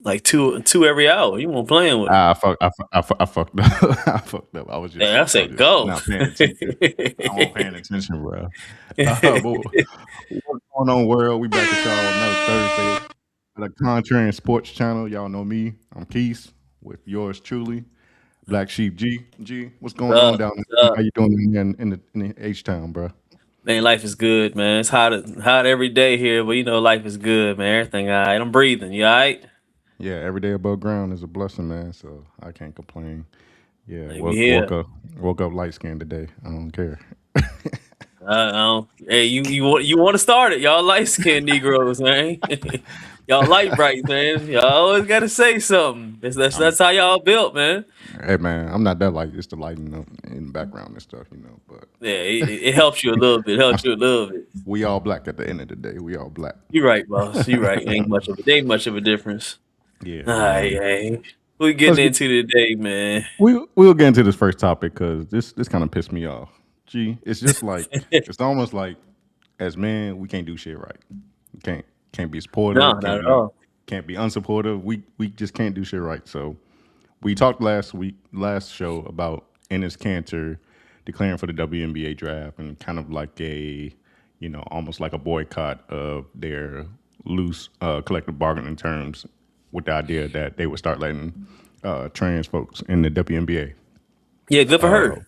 Like two every hour. You weren't playing with him. I fucked up. I fucked up. Yeah, I I was said just go. not paying attention. I wasn't paying attention, bro. But what's going on, world? We back at y'all another Thursday at the Contrarian Sports Channel. Y'all know me. I'm Keith with yours truly, Black Sheep G. G, what's going on down there? How you doing in the H Town, bro? Man, life is good, man. It's hot every day here, but life is good, man. Everything all right. I'm breathing. You all right? Yeah, every day above ground is a blessing, man. So I can't complain. Yeah, Like, we woke here. up light skinned today. I don't care. Hey, you want to start it? Y'all light skinned Negroes, man. Y'all light bright, man. Y'all always got to say something. I'm That's how y'all built, man. Hey man, I'm not that light. It's the lighting up in the background and stuff, But Yeah, it helps you a little bit. I, Helps you a little bit. we all black at the end of the day. We all black. You right, boss. You right. Ain't much of a difference. Yeah, All right, man. hey. We Let's getting get into today, man. we'll get into this first topic because this kind of pissed me off. Gee, it's just like it's almost like as men we can't do shit right. We can't be No, supportive. not at all. Can't be unsupportive. We just can't do shit right. So we talked last show about Ennis Cantor declaring for the WNBA draft and kind of like almost like a boycott of their loose collective bargaining terms with the idea that they would start letting trans folks in the WNBA. Yeah, good for Uh, her.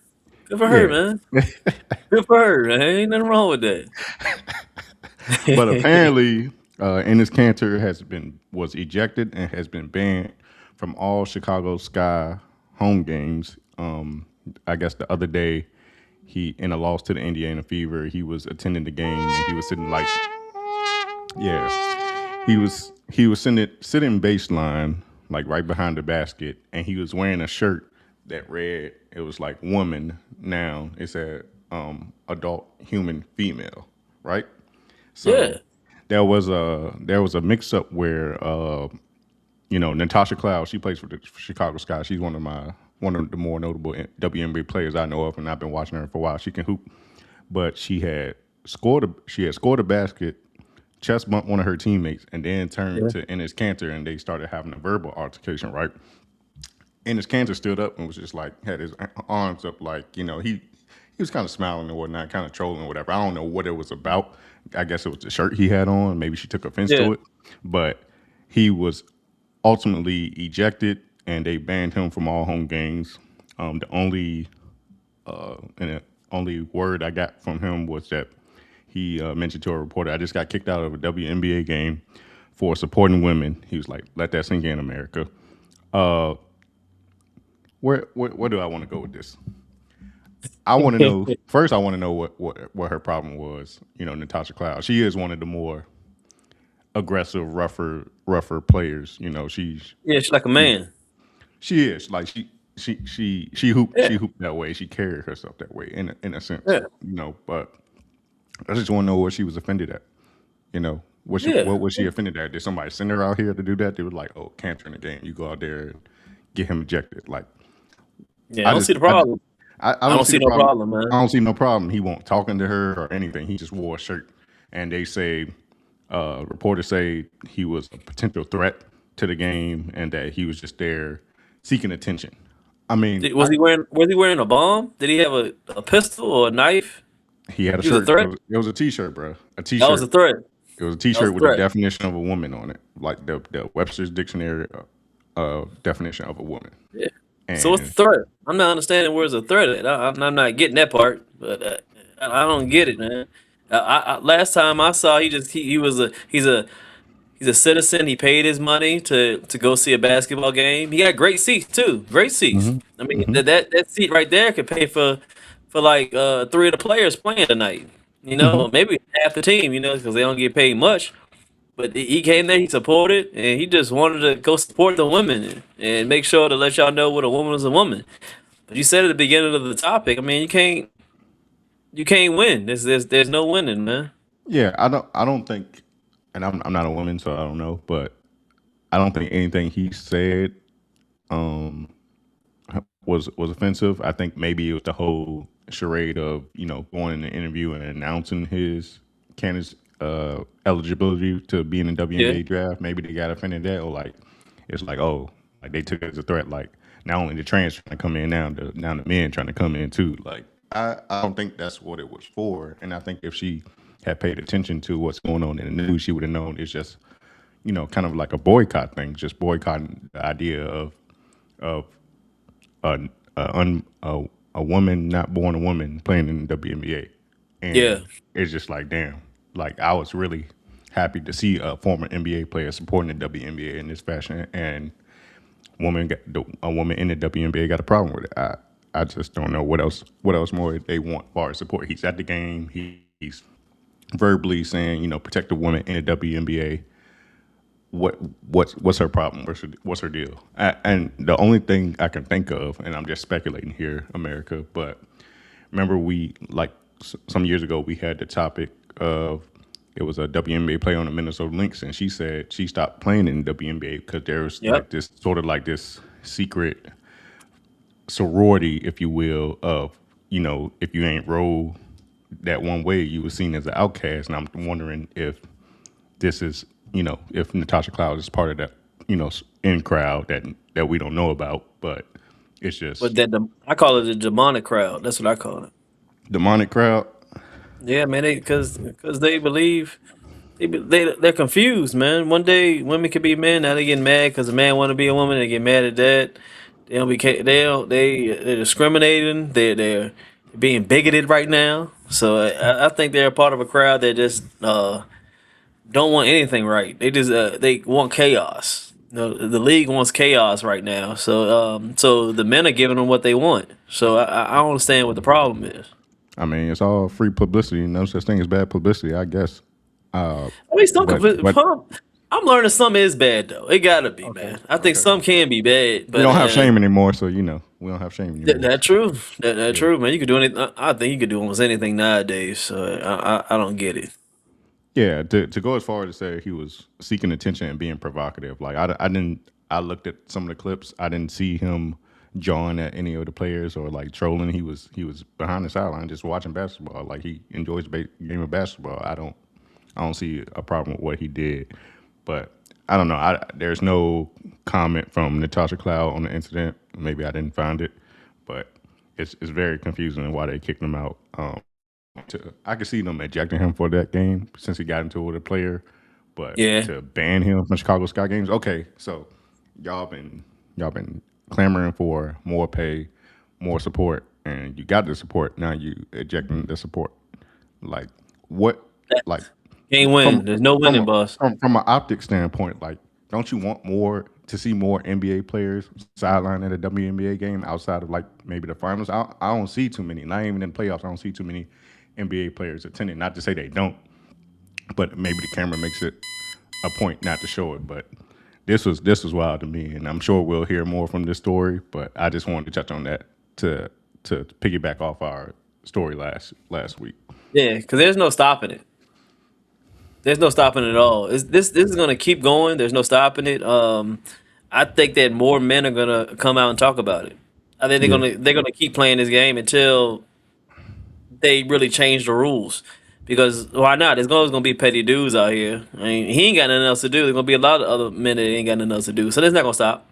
Good for her, yeah, man. Good for her. Ain't nothing wrong with that. but apparently, Ennis Cantor was ejected and has been banned from all Chicago Sky home games. I guess the other day, he in a loss to the Indiana Fever, he was attending the game and he was sitting like, yeah, he was sitting baseline like right behind the basket, and he was wearing a shirt that read it was like woman noun. It said adult human female, right? So Yeah. there was a mix up where Natasha Cloud, she plays for the Chicago Sky. She's one of the more notable WNBA players I know of, and I've been watching her for a while. She can hoop, but she had scored a basket, chest bumped one of her teammates, and then turned Yeah. to Ennis Cantor, and they started having a verbal altercation. Right, Ennis Cantor stood up and was just like had his arms up, like he was kind of smiling and whatnot, kind of trolling or whatever. I don't know what it was about. I guess it was the shirt he had on. Maybe she took offense Yeah. to it, but he was ultimately ejected, and they banned him from all home games. The only word I got from him was that he mentioned to a reporter, "I just got kicked out of a WNBA game for supporting women." He was like, "Let that sink in, America." Uh, where do I want to go with this? I want to know first. I want to know what her problem was. Natasha Cloud. She is one of the more aggressive, rougher players. Yeah, she's like a She man. she is like she Yeah. hooped that way. She carried herself that way in a sense. Yeah. But I just want to know what she was offended at. What Yeah. was she offended at? Did somebody send her out here to do that? They were like, "Oh, Cantor in the game. You go out there and get him ejected." Like Yeah. I I don't just see the I problem. I I don't don't see see the no problem. problem, I man. don't see no problem. He won't talking to her or anything. He just wore a shirt, and they say reporters say he was a potential threat to the game, and that he was just there seeking attention. I mean, Was he wearing a bomb? Did he have a pistol or a knife? he had a He was a shirt. threat. It was a T-shirt, bro. A That was a T-shirt. threat. It was a That was T-shirt a with the threat. definition of a woman on it, like the Webster's dictionary definition of a woman. Yeah. So what's the And threat? I'm not understanding where's the threat at. I'm not getting that part, but I don't get it, man. Last time I saw, he was he's a citizen. He paid his money to go see a basketball game. He got great seats too. Great seats. hmm I mean hmm that seat right there could pay for like three of the players playing tonight. hmm Maybe half the team. Because they don't get paid much. But he came there, he supported, and he just wanted to go support the women and make sure to let y'all know what a woman is a woman. But you said at the beginning of the topic, I mean, you can't win. There's no winning, man. yeah, I don't think, and I'm not a woman, so I don't know, but I don't think anything he said um, was offensive. I think maybe it was the whole charade of going in the interview and announcing his candidate's eligibility to be in the Yeah, WNBA draft. Maybe they got offended at that, or like it's like, oh, like they took it as a threat. Like not only the trans trying to come in now the men trying to come in too. Like I don't think that's what it was for. And I think if she had paid attention to what's going on in the news, she would have known it's just, kind of like a boycott thing, just boycotting the idea of a a woman not born a woman playing in the WNBA, Yeah, and it's just like damn, like I was really happy to see a former NBA player supporting the WNBA in this fashion, and a woman in the WNBA got a problem with it. I just don't know what else more they want as far as support. He's at the game. He's verbally saying, protect the woman in the WNBA. What's her problem? What's her deal? And the only thing I can think of, and I'm just speculating here, America, but remember we like some years ago we had the topic of it was a WNBA player on the Minnesota Lynx, and she said she stopped playing in the WNBA because there was yep. like this sort of like this secret sorority, if you will, of if you ain't roll that one way, you were seen as an outcast. And I'm wondering if this is, if Natasha Cloud is part of that, in crowd that we don't know about, but it's But just I call it the demonic crowd. That's what I call it. demonic crowd. Yeah, man. Because they believe they're confused, man. One day women could be men. Now they getting mad because a man want to be a woman. They get mad at that. They don't be they're discriminating. They're being bigoted right now. So I think they're a part of a crowd that just don't want anything right. They want chaos. The league wants chaos right now. So the men are giving them what they want. So I don't understand what the problem is. I mean, it's all free publicity. No such thing as bad publicity, I guess. I mean, But I'm learning some is bad though. It gotta be, okay, man. I think okay. some can be bad, We but don't have shame anymore, so we don't have shame anymore. that true. That Yeah. true, man. You could do anything. I think you could do almost anything nowadays. So I don't get it. Yeah, to go as far as to say he was seeking attention and being provocative. Like I didn't. I looked at some of the clips. I didn't see him jawing at any of the players or like trolling. He was behind the sideline just watching basketball. Like he enjoys the game of basketball. I don't see a problem with what he did, but I don't know. There's no comment from Natasha Cloud on the incident. Maybe I didn't find it, but it's very confusing why they kicked him out. I could see them ejecting him for that game since he got into it with a player, but Yeah, to ban him from Chicago Sky games, okay. So y'all been y'all been clamoring for more pay, more support, and you got the support. Now you ejecting the support. Like what? Like can't win. from There's no from winning, boss. from an optic standpoint, like don't you want more to see more NBA players sideline at a WNBA game outside of like maybe the finals? I don't see too many. Not even in playoffs. I don't see too many NBA players attending. Not to say they don't, but maybe the camera makes it a point not to show it. But this was wild to me, and I'm sure we'll hear more from this story. But I just wanted to touch on that to piggyback off our story last week. Yeah, because there's no stopping it. There's no stopping it at all. This is gonna keep going. There's no stopping it. I think that more men are gonna come out and talk about it. I think Yeah, they're gonna keep playing this game until they really change the rules. Because why not? There's always gonna be petty dudes out here. I mean, he ain't got nothing else to do. There's gonna be a lot of other men that ain't got nothing else to do. So that's not gonna stop.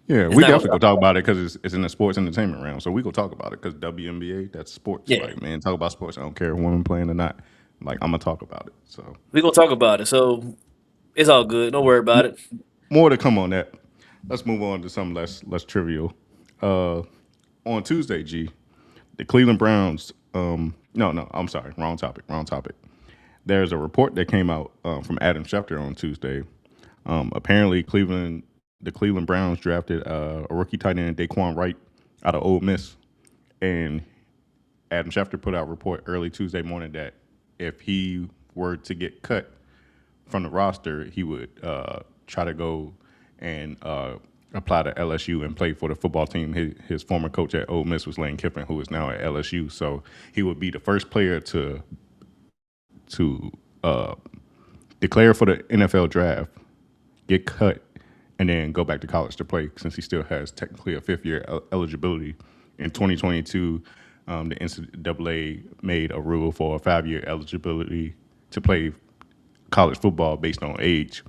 yeah, It's we not gonna definitely go stop. talk about it because it's in the sports entertainment realm. So we go talk about it because WNBA, that's sports. Yeah, Like man, talk about sports. I don't care if women playing or not. Like I'm gonna talk about it. So we gonna talk about it. So it's all good. Don't worry about it. more to come on that. Let's move on to something less trivial. Uh, on Tuesday, G, the Cleveland Browns. No, I'm sorry, wrong topic, wrong topic. There's a report that came out from Adam Schefter on Tuesday. Apparently, the Cleveland Browns drafted a rookie tight end, Daquan Wright, out of Ole Miss, and Adam Schefter put out a report early Tuesday morning that if he were to get cut from the roster, he would try to go and apply to LSU and play for the football team. His former coach at Ole Miss was Lane Kiffin, who is now at LSU. So he would be the first player to declare for the NFL draft, get cut, and then go back to college to play since he still has technically a fifth year eligibility. In 2022, the NCAA made a rule for a 5 year eligibility to play college football based on age,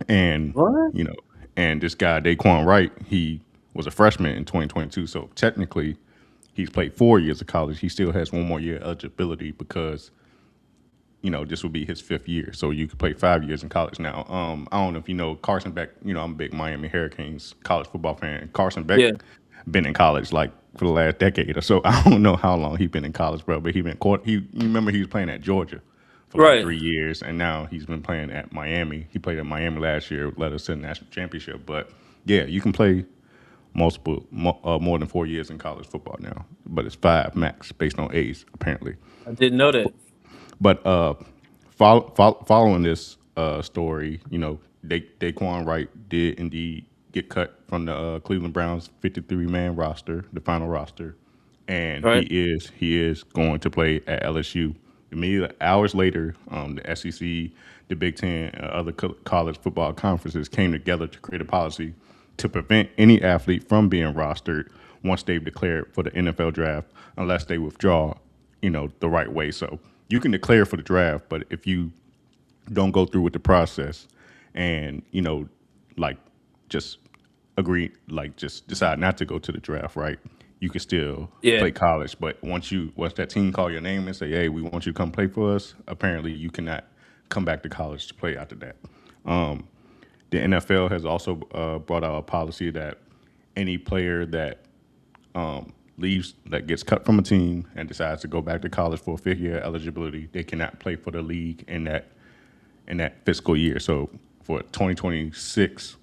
and What? you know, And this guy, Daquan Wright, he was a freshman in 2022. So technically, he's played 4 years of college. He still has one more year eligibility because this will be his fifth year. So you could play 5 years in college now. I don't know if you know Carson Beck. I'm a big Miami Hurricanes college football fan. Carson Beck Yeah. been in college like for the last decade or so. I don't know how long he's been in college, bro. But he been caught. You remember he was playing at Georgia for like Right. 3 years, and now he's been playing at Miami. He played at Miami last year, led us to the national championship. But yeah, you can play more than 4 years in college football now, but it's five max based on age apparently. I didn't know that. But following this story, Daquan Wright did indeed get cut from the Cleveland Browns 53-man roster, the final roster, and Right. he is going to play at LSU. Immediately hours later, the SEC, the Big Ten, and other college football conferences came together to create a policy to prevent any athlete from being rostered once they've declared for the NFL draft, unless they withdraw, the right way. So you can declare for the draft, but if you don't go through with the process and, like just agree, like just decide not to go to the draft, right? You can still Yeah. play college. But once that team call your name and say, hey, we want you to come play for us, apparently you cannot come back to college to play after that. The NFL has also brought out a policy that any player that leaves, that gets cut from a team and decides to go back to college for a fifth year eligibility, they cannot play for the league in that fiscal year. So for 2026,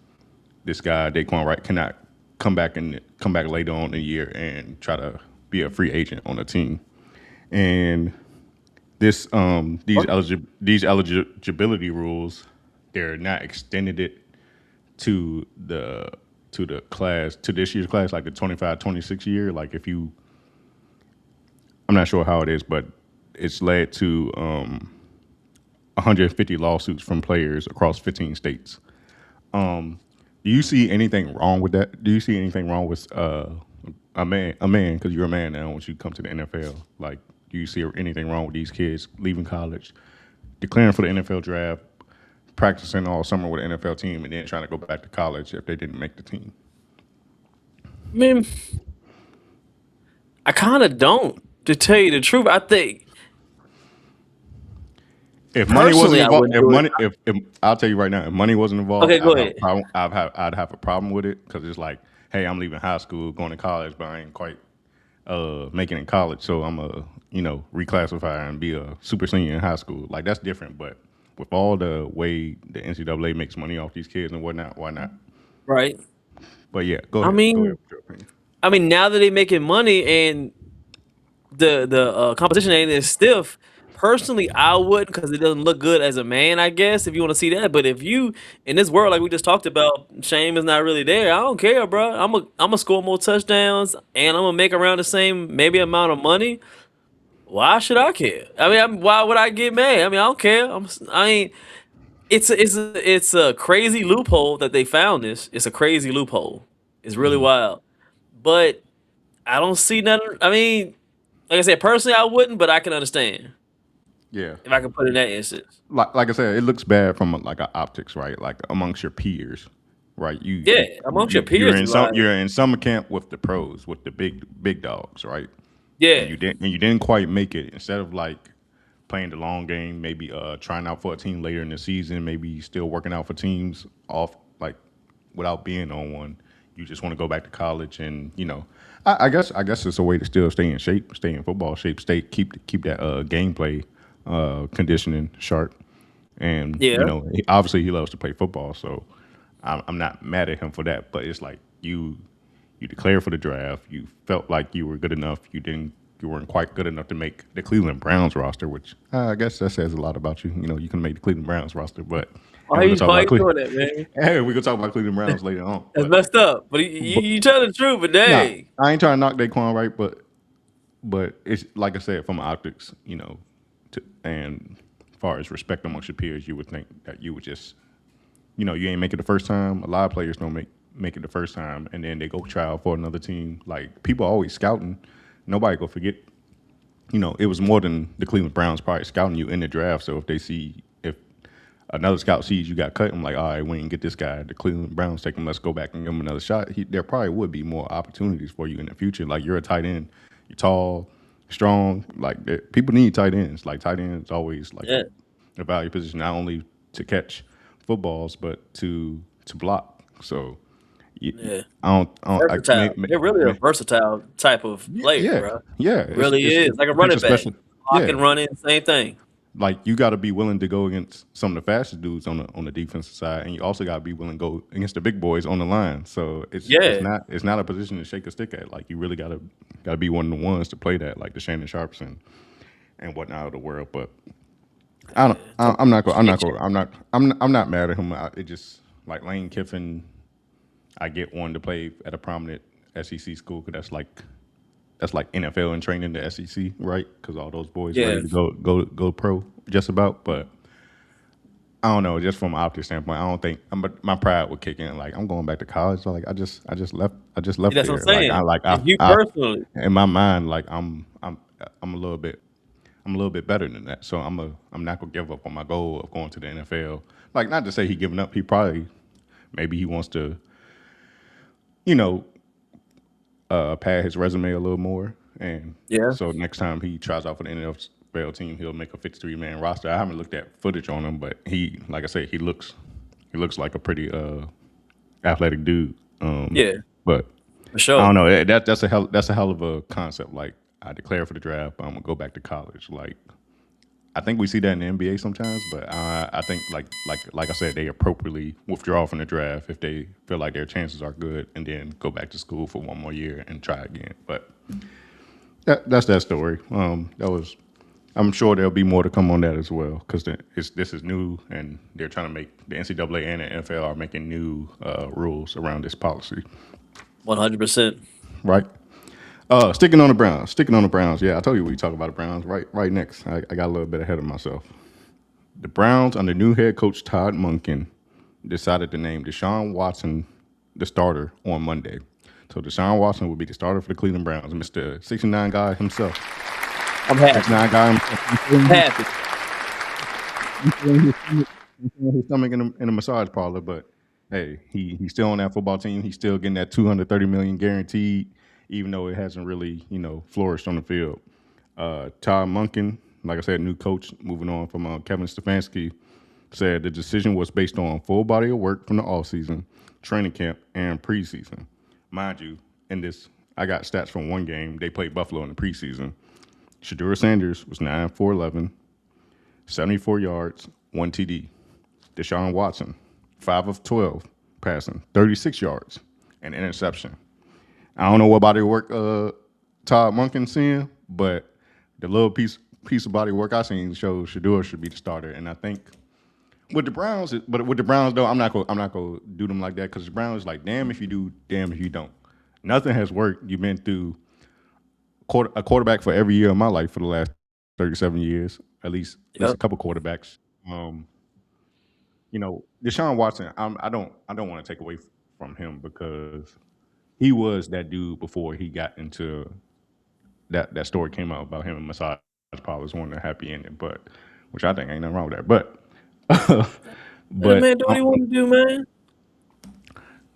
this guy Daquan Wright cannot come back later on in the year and try to be a free agent on a team. And these eligibility rules, they're not extended it to this year's class, like the 25-26 year. Like I'm not sure how it is, but it's led to 150 lawsuits from players across 15 states. Do you see anything wrong with that? Do you see anything wrong with a man, because you're a man now, once you come to the NFL? Like, do you see anything wrong with these kids leaving college, declaring for the NFL draft, practicing all summer with an NFL team, and then trying to go back to college if they didn't make the team? I mean, I kind of don't, to tell you the truth. I think If money wasn't personally, I involved, wouldn't do it. if I'll tell you right now, if money wasn't involved, Okay, go ahead. I'd have a problem with it, because it's like, hey, I'm leaving high school, going to college, but I ain't quite making it in college, so I'm a reclassify and be a super senior in high school. Like, that's different. But with all the way the NCAA makes money off these kids and whatnot, why not? Right. But yeah, go I ahead. Go ahead mean, with your opinion. now that they're making money and the competition ain't as stiff. Personally, I wouldn't, because it doesn't look good as a man, I guess, if you want to see that. But if you in this world, like we just talked about, shame is not really there. I don't care, bro. I'm gonna score more touchdowns and I'm gonna make around the same maybe amount of money. Why should I care? Why would I get mad? I don't care. I mean, it's a crazy loophole that they found this. It's a crazy loophole. It's really wild. But I don't see nothing. Like I said, personally, I wouldn't, but I can understand Yeah, if I can put it in that instance. like I said, it looks bad from like a optics, right? Like amongst your peers, right? Yeah, amongst your peers, like, you're in summer camp with the pros, with the big dogs, right? yeah, And you didn't quite make it. Instead of like playing the long game, maybe trying out for a team later in the season, maybe still working out for teams off, like without being on one. You just want to go back to college, and I guess it's a way to still stay in shape, stay in football shape, keep that gameplay conditioning sharp. And yeah, obviously he loves to play football, so I'm not mad at him for that. But it's like you declared for the draft. You felt like you were good enough. You weren't quite good enough to make the Cleveland Browns roster, which I guess that says a lot about you. You can make the Cleveland Browns roster, but and we're gonna talk why about you doing that, man? Hey, we're gonna talk about Cleveland Browns later on. That's But, messed up. But but you tell the truth, but nah, dang, I ain't trying to knock Daquan, right? But it's like I said, from optics, and as far as respect amongst your peers, you would think that you would just, you ain't make it the first time. A lot of players don't make it the first time, and then they go try out for another team. Like, people are always scouting. Nobody go forget. It was more than the Cleveland Browns probably scouting you in the draft. So if they see, if another scout sees you got cut, I'm like, all right, we didn't get this guy. The Cleveland Browns take him. Let's go back and give him another shot. There probably would be more opportunities for you in the future. Like you're a tight end, you're tall, strong. Like people need tight ends. Like tight ends always like Yeah, a value position, not only to catch footballs but to block. So yeah. I don't Versatile. They're really a versatile type of player, yeah, bro. yeah. Really is like a It's a running back, special. blocking, Yeah, running, same thing. like you got to be willing to go against some of the fastest dudes on the defensive side, and you also got to be willing to go against the big boys on the line. So Yeah, it's not a position to shake a stick at. Like you really got to be one of the ones to play that, like the Shannon Sharps and whatnot of the world. But I don't. yeah. I'm not going. I'm not Appreciate going. you. I'm not mad at him. It just like Lane Kiffin. I get one to play at a prominent SEC school because that's like NFL and training the SEC, right? Because all those boys Yeah, ready to go pro just about. But I don't know, just from an optic standpoint, I don't think my pride would kick in. Like I'm going back to college. So like I just see, left that's what there. I'm saying. If you I personally, in my mind like I'm a little bit better than that. So I'm not gonna give up on my goal of going to the NFL. Like not to say he giving up. He probably maybe he wants to you know pad his resume a little more. And yeah, so next time he tries out for the NFL team, he'll make a 53-man roster. I haven't looked at footage on him, but like I said, he looks like a pretty athletic dude. yeah, But for I sure. don't know. That's a hell of a concept. Like I declare for the draft, but I'm gonna go back to college. Like I think we see that in the NBA sometimes, but I think like I said, they appropriately withdraw from the draft if they feel like their chances are good, and then go back to school for one more year and try again. But that's that story. That was. I'm sure there'll be more to come on that as well because this is new, and they're trying to make the NCAA and the NFL are making new rules around this policy, 100%. right? Sticking on the Browns. Yeah, I told you we talk about the Browns. Right next. I got a little bit ahead of myself. The Browns, under new head coach Todd Monken, decided to name Deshaun Watson the starter on Monday. So Deshaun Watson will be the starter for the Cleveland Browns, Mr. 69 guy himself. I'm happy. 69 guy himself. Happy. His stomach in a massage parlor, but hey, he's still on that football team. He's still getting that 230 million guaranteed, even though it hasn't really flourished on the field. Todd Monken, like I said, new coach, moving on from Kevin Stefanski, said the decision was based on full body of work from the offseason, training camp, and preseason. Mind you, in this, I got stats from one game. They played Buffalo in the preseason. Shedeur Sanders was 9 for 11, 74 yards, 1 TD. Deshaun Watson, 5 of 12 passing, 36 yards, and interception. I don't know what body of work Todd Monken's seeing, but the little piece of body of work I seen shows Shedeur should be the starter. And I think with the Browns, though, I'm not gonna do them like that because the Browns like damn if you do, damn if you don't. Nothing has worked. You've been through a quarterback for every year of my life for the last 37 years, at least a Yep. couple quarterbacks. Deshaun Watson, I don't want to take away from him because he was that dude before he got into that story came out about him and massage parlors wanting a happy ending, but which I think ain't nothing wrong with that. But Let a but man do what he want to do, man.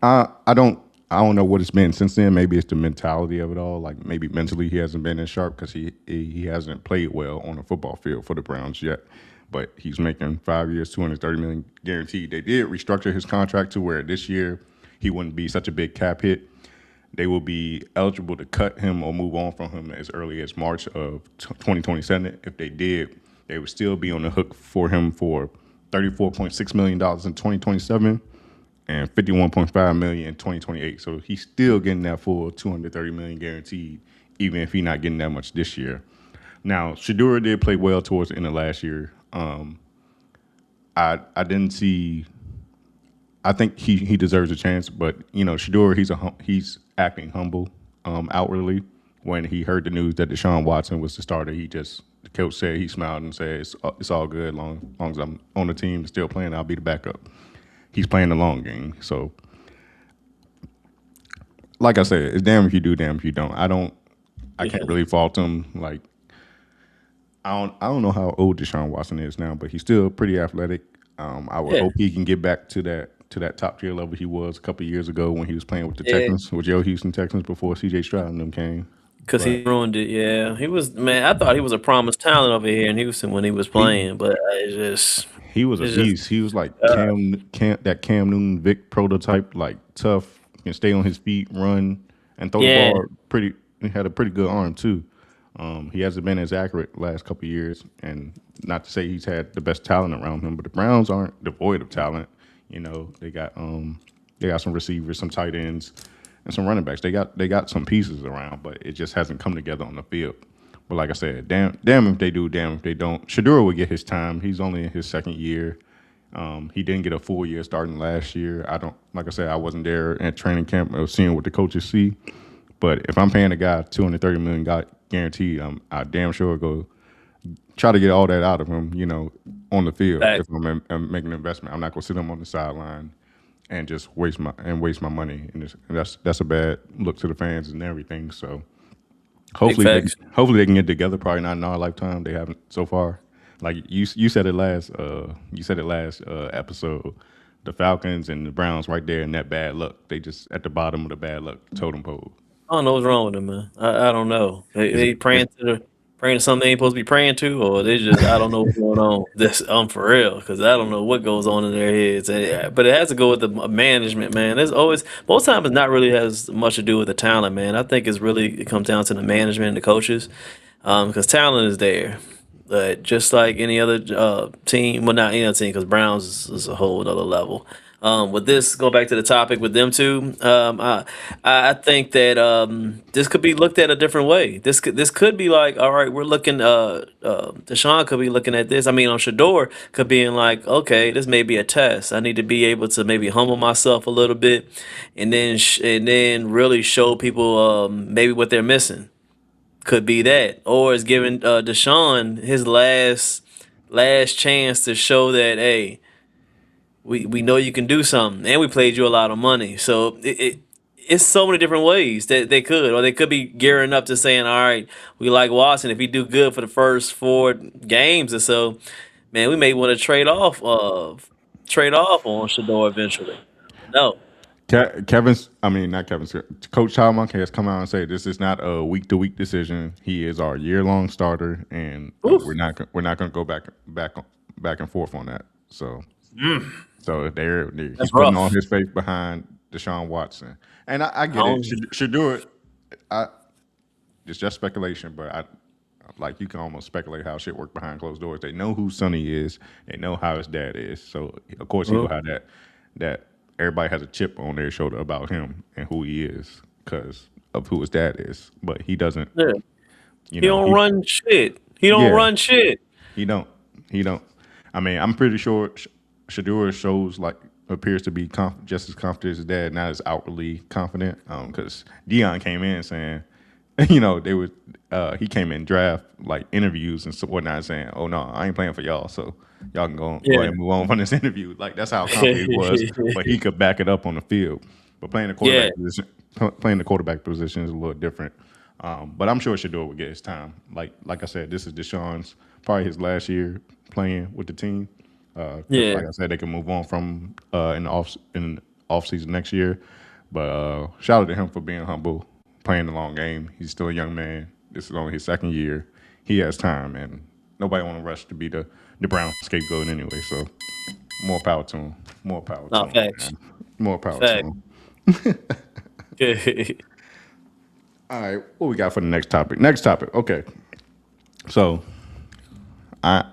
I don't know what it's been since then. Maybe it's the mentality of it all. Like maybe mentally he hasn't been as sharp because he hasn't played well on the football field for the Browns yet. But he's making 5 years, 230 million guaranteed. They did restructure his contract to where this year he wouldn't be such a big cap hit. They will be eligible to cut him or move on from him as early as March of 2027. If they did, they would still be on the hook for him for $34.6 million in 2027 and $51.5 million in 2028. So he's still getting that full $230 million guaranteed, even if he's not getting that much this year. Now, Shedeur did play well towards the end of last year. I didn't see. I think he deserves a chance, but Shedeur he's acting humble outwardly. When he heard the news that Deshaun Watson was the starter, the coach said he smiled and said it's all good, long as I'm on the team still playing, I'll be the backup. He's playing the long game, so like I said, it's damn if you do, damn if you don't. I Yeah. can't really fault him. Like I don't know how old Deshaun Watson is now, but he's still pretty athletic. I would Yeah, hope he can get back to that top tier level he was a couple years ago when he was playing with the yeah. Texans, with your Houston Texans before C.J. Stroud and them came. Because But he ruined it. Yeah, he was man. I thought he was a promised talent over here in Houston when he was he playing, but he was a it's just beast. He was like uh, Cam Newton Vic prototype, like tough, can stay on his feet, run, and throw the yeah. ball pretty. He had a pretty good arm too. He hasn't been as accurate last couple of years, and not to say he's had the best talent around him, but the Browns aren't devoid of talent. You know, they got some receivers, some tight ends, and some running backs. They got some pieces around, but it just hasn't come together on the field. But like I said, damn if they do, damn if they don't. Shedeur will get his time. He's only in his second year. He didn't get a full year starting last year. I don't like I said, I wasn't there at training camp or seeing what the coaches see. But if I'm paying a guy $230 million guaranteed, I damn sure go try to get all that out of him, you know, on the field. Fact, If I'm making an investment, I'm not gonna sit him on the sideline and just waste my money. And that's a bad look to the fans and everything. So big facts. hopefully they can get together. Probably not in our lifetime. They haven't so far. Like you said it last episode. The Falcons and the Browns right there in that bad luck. They just at the bottom of the bad luck totem pole. I don't know what's wrong with him, man. I don't know. Is it? They praying to something they ain't supposed to be praying to, or they just I don't know what's going on. This for real because I don't know what goes on in their heads. But it has to go with the management, man. There's always most times it's not really has much to do with the talent, man. I think it comes down to the management and the coaches, because talent is there. But just like any other team, well, not any other team, because Browns is a whole other level. With this, go back to the topic with them two. I think that this could be looked at a different way. This could be like, all right, we're looking. Deshaun could be looking at this. I mean, on Shador could be in like, okay, this may be a test. I need to be able to maybe humble myself a little bit, and then really show people maybe what they're missing. Could be that, or it's giving Deshaun his last chance to show that hey, we know you can do something, and we played you a lot of money. So it's so many different ways that they could, or they could be gearing up to saying, all right, we like Watson. If he do good for the first 4 games or so, man, we may want to trade off on Shador eventually. No, I mean, not Kevin's. Coach Childmonk has come out and say this is not a week to week decision. He is our year long starter, and oof, we're not going to go back and forth on that. So he's that's putting all rough. his faith behind Deshaun Watson, and I I get it. don't, Should do it. I It's just speculation, but I like you can almost speculate how shit work behind closed doors. They know who Sonny is. They know how his dad is. So of course he well, gonna have that everybody has a chip on their shoulder about him and who he is because of who his dad is. But he doesn't. yeah. You He know don't run shit. He don't yeah, run shit. he don't. He don't. I mean, I'm pretty sure Shadeur shows like appears to be just as confident as his dad, not as outwardly confident. Because Dion came in saying, you know, they was he came in draft like interviews and so whatnot saying, "Oh no, I ain't playing for y'all, so y'all can go ahead Yeah. and move on from this interview." Like that's how confident he was, but he could back it up on the field. But Yeah. playing the quarterback position is a little different. But I'm sure Shador would get his time. Like I said, this is Deshaun's probably his last year playing with the team. Because Yeah. like I said, they can move on from in the off season next year. But shout out to him for being humble, playing the long game. He's still a young man. This is only his second year. He has time, and nobody want to rush to be the Brown scapegoat anyway. So more power to him. More power to No, him, facts. man. More power to Fact. him. Yeah. All right, what we got for the next topic? Next topic. Okay, so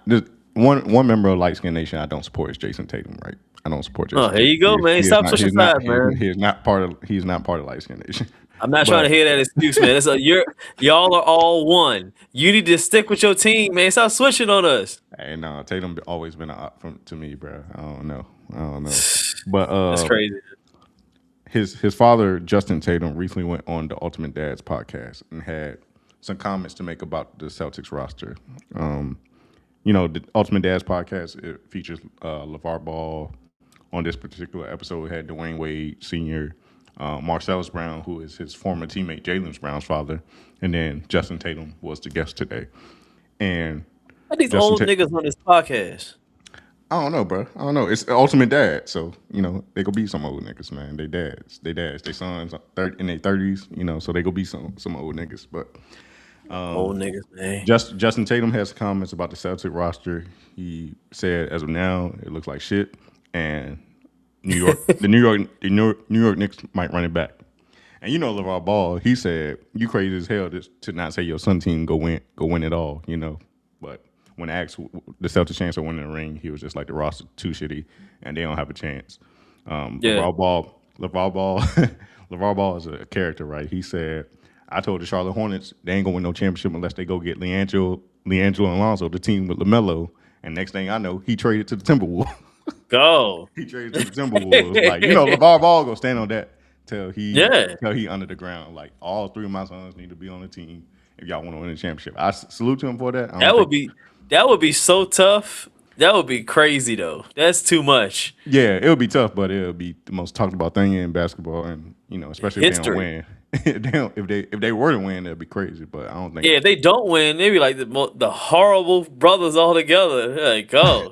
this one member of Light Skin Nation I don't support is Jason Tatum. Right, I don't support Oh, Jason here Tatum. you go, man. Stop switching sides, man. He's not part of Light Skin Nation. I'm not trying But to hear that excuse, man. Y'all are all one. You need to stick with your team, man. Stop switching on us. hey, no, Tatum always been an op to me, bro. I don't know. But That's crazy. his father Justin Tatum recently went on the Ultimate Dad's podcast and had some comments to make about the Celtics roster. You know, the Ultimate Dad's podcast, it features LeVar Ball. On this particular episode, we had Dwayne Wade Sr., Marcellus Brown, who is his former teammate Jalen Brown's father, and then Justin Tatum was the guest today. And Why these Justin old Tatum, niggas on this podcast? I don't know, bro. I don't know. It's ultimate dad, so they go be some old niggas, man. They sons 30, in their 30s, so they go be some old niggas. But Old niggas, man. Justin Tatum has comments about the Celtic roster. He said, as of now, it looks like shit, and New York Knicks might run it back. And LeVar Ball, he said, "You crazy as hell to not say your son team go win it all." But when asked the Celtics chance of winning the ring, he was just like, the roster too shitty, and they don't have a chance. Yeah. LeVar Ball, LeVar Ball is a character, right? He said, "I told the Charlotte Hornets they ain't gonna win no championship unless they go get Leandro Alonso, the team with LaMelo." And next thing I know, he traded to the Timberwolves. Go. He traded to the Timberwolves. Like, LeVar Ball gonna stand on that till Yeah. he under the ground. Like, all three of my sons need to be on the team if y'all want to win the championship. I salute him for that. That would be so tough. That would be crazy though. That's too much. Yeah, it would be tough, but it would be the most talked about thing in basketball, and especially if they don't History. win. If they were to win, that'd be crazy. But I don't think. Yeah, if they don't win, they be like the horrible brothers all together. Like, oh,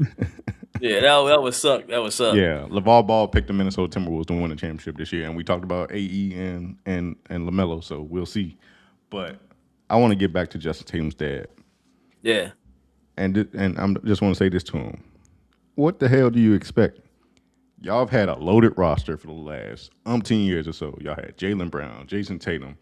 yeah, that would suck. That would suck. Yeah, LeVar Ball picked the Minnesota Timberwolves to win the championship this year, and we talked about AE and LaMelo, so we'll see. But I want to get back to Justin Tatum's dad, Yeah, and I'm just want to say this to him: what the hell do you expect? Y'all have had a loaded roster for the last umpteen years or so. Y'all had Jaylen Brown, Jason Tatum.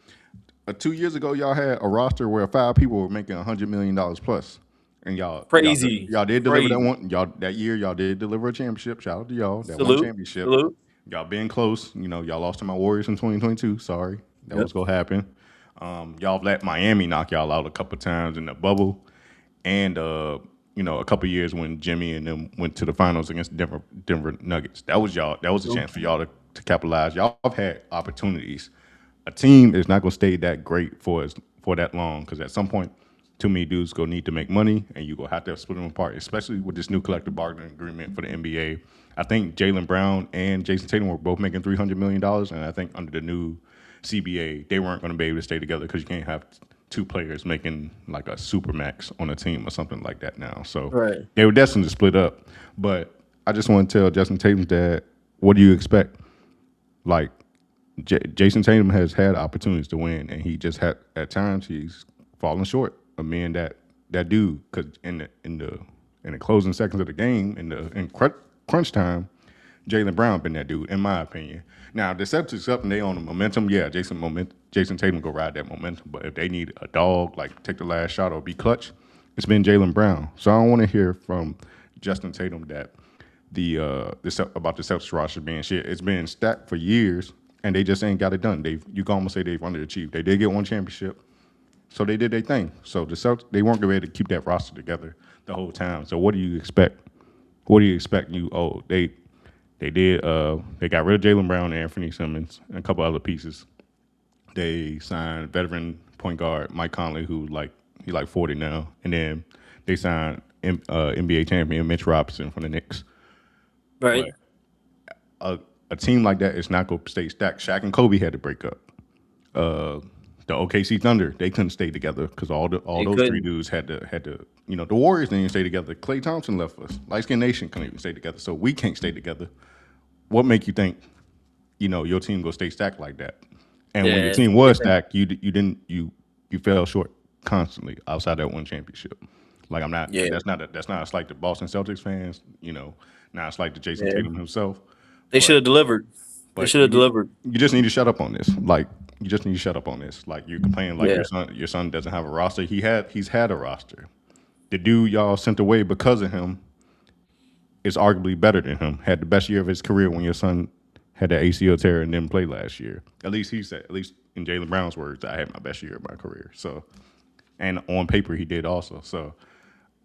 2 years ago, y'all had a roster where 5 people were making $100 million plus, and crazy, y'all did deliver that crazy. one. That year y'all did deliver a championship. Shout out to y'all, that one Salute, championship. salute. Y'all been close. Y'all lost to my Warriors in 2022. Sorry, that Yep. was gonna happen. Y'all let Miami knock y'all out a couple times in the bubble, and a couple years when Jimmy and them went to the finals against Denver Nuggets. That was y'all. That was a chance for y'all to capitalize. Y'all have had opportunities. A team is not going to stay that great for that long, because at some point, too many dudes going to need to make money, and you going to have to split them apart, especially with this new collective bargaining agreement for the NBA. I think Jaylen Brown and Jason Tatum were both making $300 million, and I think under the new CBA, they weren't going to be able to stay together because you can't have two players making like a super max on a team or something like that now. So Right. they were destined to split up. But I just want to tell Justin Tatum's dad, what do you expect? Like, Jason Tatum has had opportunities to win, and he just had at times he's fallen short of being that dude. Because in the closing seconds of the game, in crunch time, Jaylen Brown been that dude, in my opinion. Now the Celtics up and they on the momentum. Yeah, Jason Tatum go ride that momentum. But if they need a dog, like take the last shot or be clutch, it's been Jaylen Brown. So I don't want to hear from Justin Tatum that about the Celtics roster being shit. It's been stacked for years, and they just ain't got it done. You can almost say they've underachieved. They did get one championship, so they did their thing. So the Celtics, they weren't ready to keep that roster together the whole time. So what do you expect? What do you expect? They did. They got rid of Jaylen Brown and Anthony Simmons and a couple other pieces. They signed veteran point guard Mike Conley, who he's like 40 now, and then they signed NBA champion Mitch Robinson from the Knicks. Right. But a team like that is not going to stay stacked. Shaq and Kobe had to break up. The OKC Thunder, they couldn't stay together because all those three couldn't. dudes had to. The Warriors didn't even stay together. Klay Thompson left us. Light Skin Nation couldn't even stay together. So we can't stay together. What make you think, your team go stay stacked like that? And when your Yeah. team was stacked, you fell short constantly outside that one championship. Like, I'm not. Yeah. That's not a slight to Boston Celtics fans. Not a slight to Jason Yeah. Tatum himself. They should But have delivered. They but should have delivered. you just need to shut up on this. Like, you just need to shut up on this. Like, you're complaining like Yeah. your son doesn't have a roster. He's had a roster. The dude y'all sent away because of him is arguably better than him. Had the best year of his career when your son had that ACL tear and didn't play last year. At least he said. At least in Jaylen Brown's words, I had my best year of my career. So, and on paper he did also. So,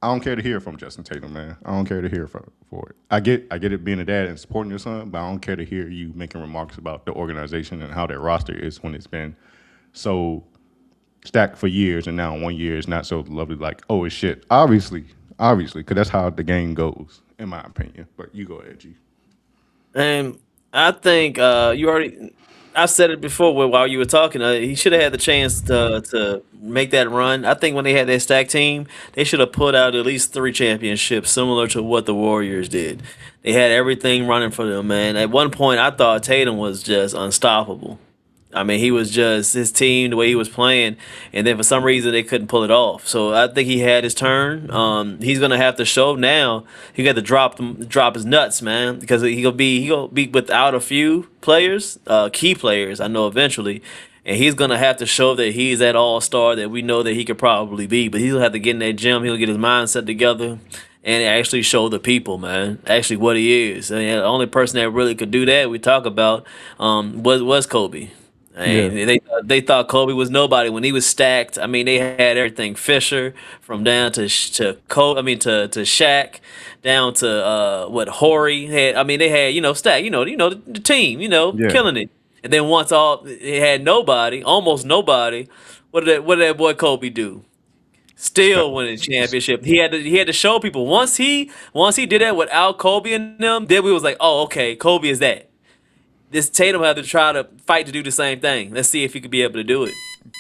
I don't care to hear from Justin Tatum, man. I don't care to hear for it. I get it being a dad and supporting your son, but I don't care to hear you making remarks about the organization and how their roster is when it's been so stacked for years, and now in 1 year it's not so lovely. Like, oh, it's shit. Obviously, because that's how the game goes, in my opinion. But you go ahead, G. And I think you already. I said it before while you were talking. He should have had the chance to make that run. I think when they had that stack team, they should have put out at least 3 championships, similar to what the Warriors did. They had everything running for them, man. At one point, I thought Tatum was just unstoppable. I mean, he was just his team the way he was playing, and then for some reason they couldn't pull it off. So I think he had his turn. He's gonna have to show now. He got to drop his nuts, man, because he'll be without a few players, key players. I know eventually, and he's gonna have to show that he's that all star that we know that he could probably be. But he'll have to get in that gym. He'll get his mindset together. And actually show the people, man, actually what he is. I mean, the only person that really could do that we talk about was Kobe. Yeah. And they thought Kobe was nobody when he was stacked. I mean, they had everything Fisher from down to Kobe. I mean to Shaq, down to what Horry had. I mean, they had stack. The team. Yeah. Killing it. And then once they had nobody, almost nobody. What did that boy Kobe do? Still winning championship. He had to show people once he did that without Kobe and them. Then we was like, oh okay, Kobe is that. This Tatum had to try to fight to do the same thing. Let's see if he could be able to do it.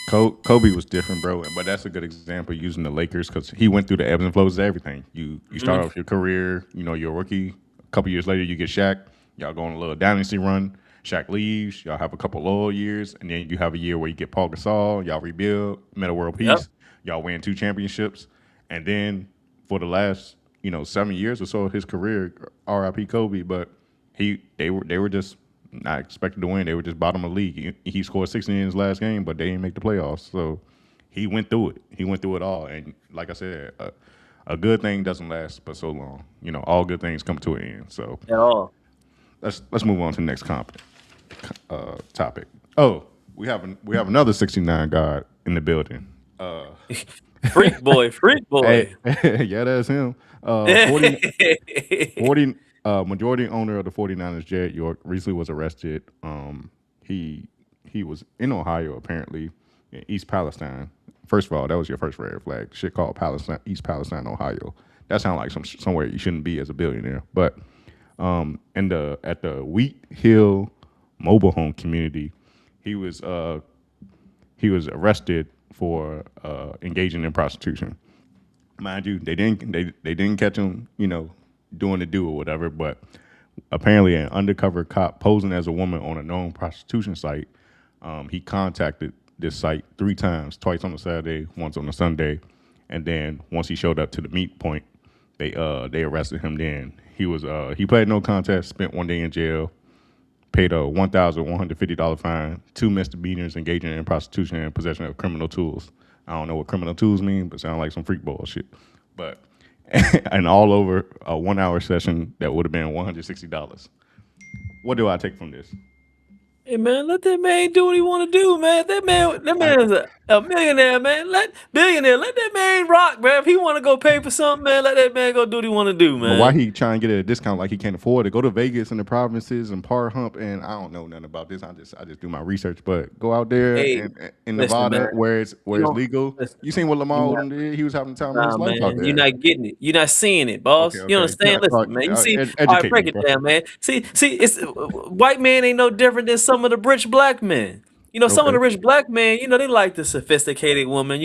Kobe was different, bro. But that's a good example using the Lakers because he went through the ebbs and flows of everything. You start off your career, you're a rookie. A couple years later, you get Shaq. Y'all go on a little dynasty run. Shaq leaves. Y'all have a couple loyal years, and then you have a year where you get Paul Gasol. Y'all rebuild, meta world Yep. peace. Y'all win 2 championships, and then for the last 7 years or so of his career, R.I.P. Kobe. But they were just not expected to win. They were just bottom of the league. He scored 60 in his last game, but they didn't make the playoffs. So he went through it. He went through it all. And like I said, a good thing doesn't last but so long. All good things come to an end. So At all. let's move on to the next topic. Oh, we have another 69 guard in the building. Freak boy, freak boy. Hey, yeah, that's him. 40 majority owner of the 49ers, Jared York, recently was arrested. He was in Ohio, apparently, in East Palestine. First of all, that was your first red flag. Shit called Palestine, East Palestine, Ohio. That sounds like somewhere you shouldn't be as a billionaire. But at the Wheat Hill mobile home community, he was arrested for engaging in prostitution. Mind you, they didn't catch him, doing the do or whatever. But apparently, an undercover cop posing as a woman on a known prostitution site, he contacted this site 3 times, twice on a Saturday, once on a Sunday, and then once he showed up to the meet point, they arrested him. Then he pled no contest, spent 1 day in jail, paid a $1,150 fine, 2 misdemeanors engaging in prostitution and possession of criminal tools. I don't know what criminal tools mean, but sound like some freak bullshit. But and all over a 1-hour session that would have been $160. What do I take from this? Hey man, let that man do what he want to do, man. That man is a millionaire, man. Let that man rock, man. If he want to go pay for something, man, let that man go do what he want to do, But why man. he trying to get a discount like he can't afford it? Go to Vegas and the provinces and par hump, and I don't know nothing about this. I just do my research. But go out there Hey, and in listen, Nevada man. where it's You don't legal. listen. You seen what Lamar You Odom did? He was having the time of Nah, his life out man, you're there. not getting it. You're not seeing it, Okay, boss. You okay. understand? Listen, man. You see, all right, Educate break me, it bro. down, man. See, it's white man ain't no different than some of the rich black men. Some of Okay. the rich black men, they like the sophisticated woman,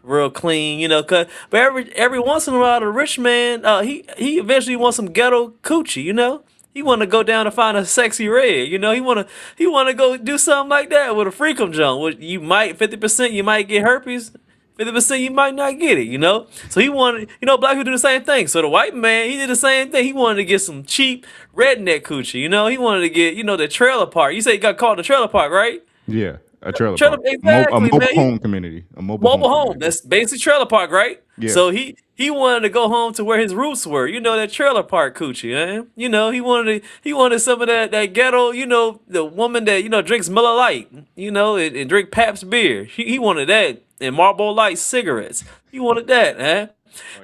real clean, but every once in a while, the rich man, he eventually wants some ghetto coochie, He want to go down and find a sexy red, he want to go do something like that with a freakum jump. Which you might 50%, you might get herpes. 50% you might not get it. So he wanted, black people do the same thing. So the white man, he did the same thing. He wanted to get some cheap redneck coochie, He wanted to get, the trailer park. You say you got caught in the trailer park, right? Yeah, a trailer Trailer, park, a exactly, mobile man. home community, Mobile home. That's basically trailer park, right? Yeah. So he wanted to go home to where his roots were. That trailer park coochie, man. He wanted some of that ghetto. The woman that drinks Miller Lite. And drink Pabst beer. He wanted that and Marlboro Light cigarettes. He wanted that, man.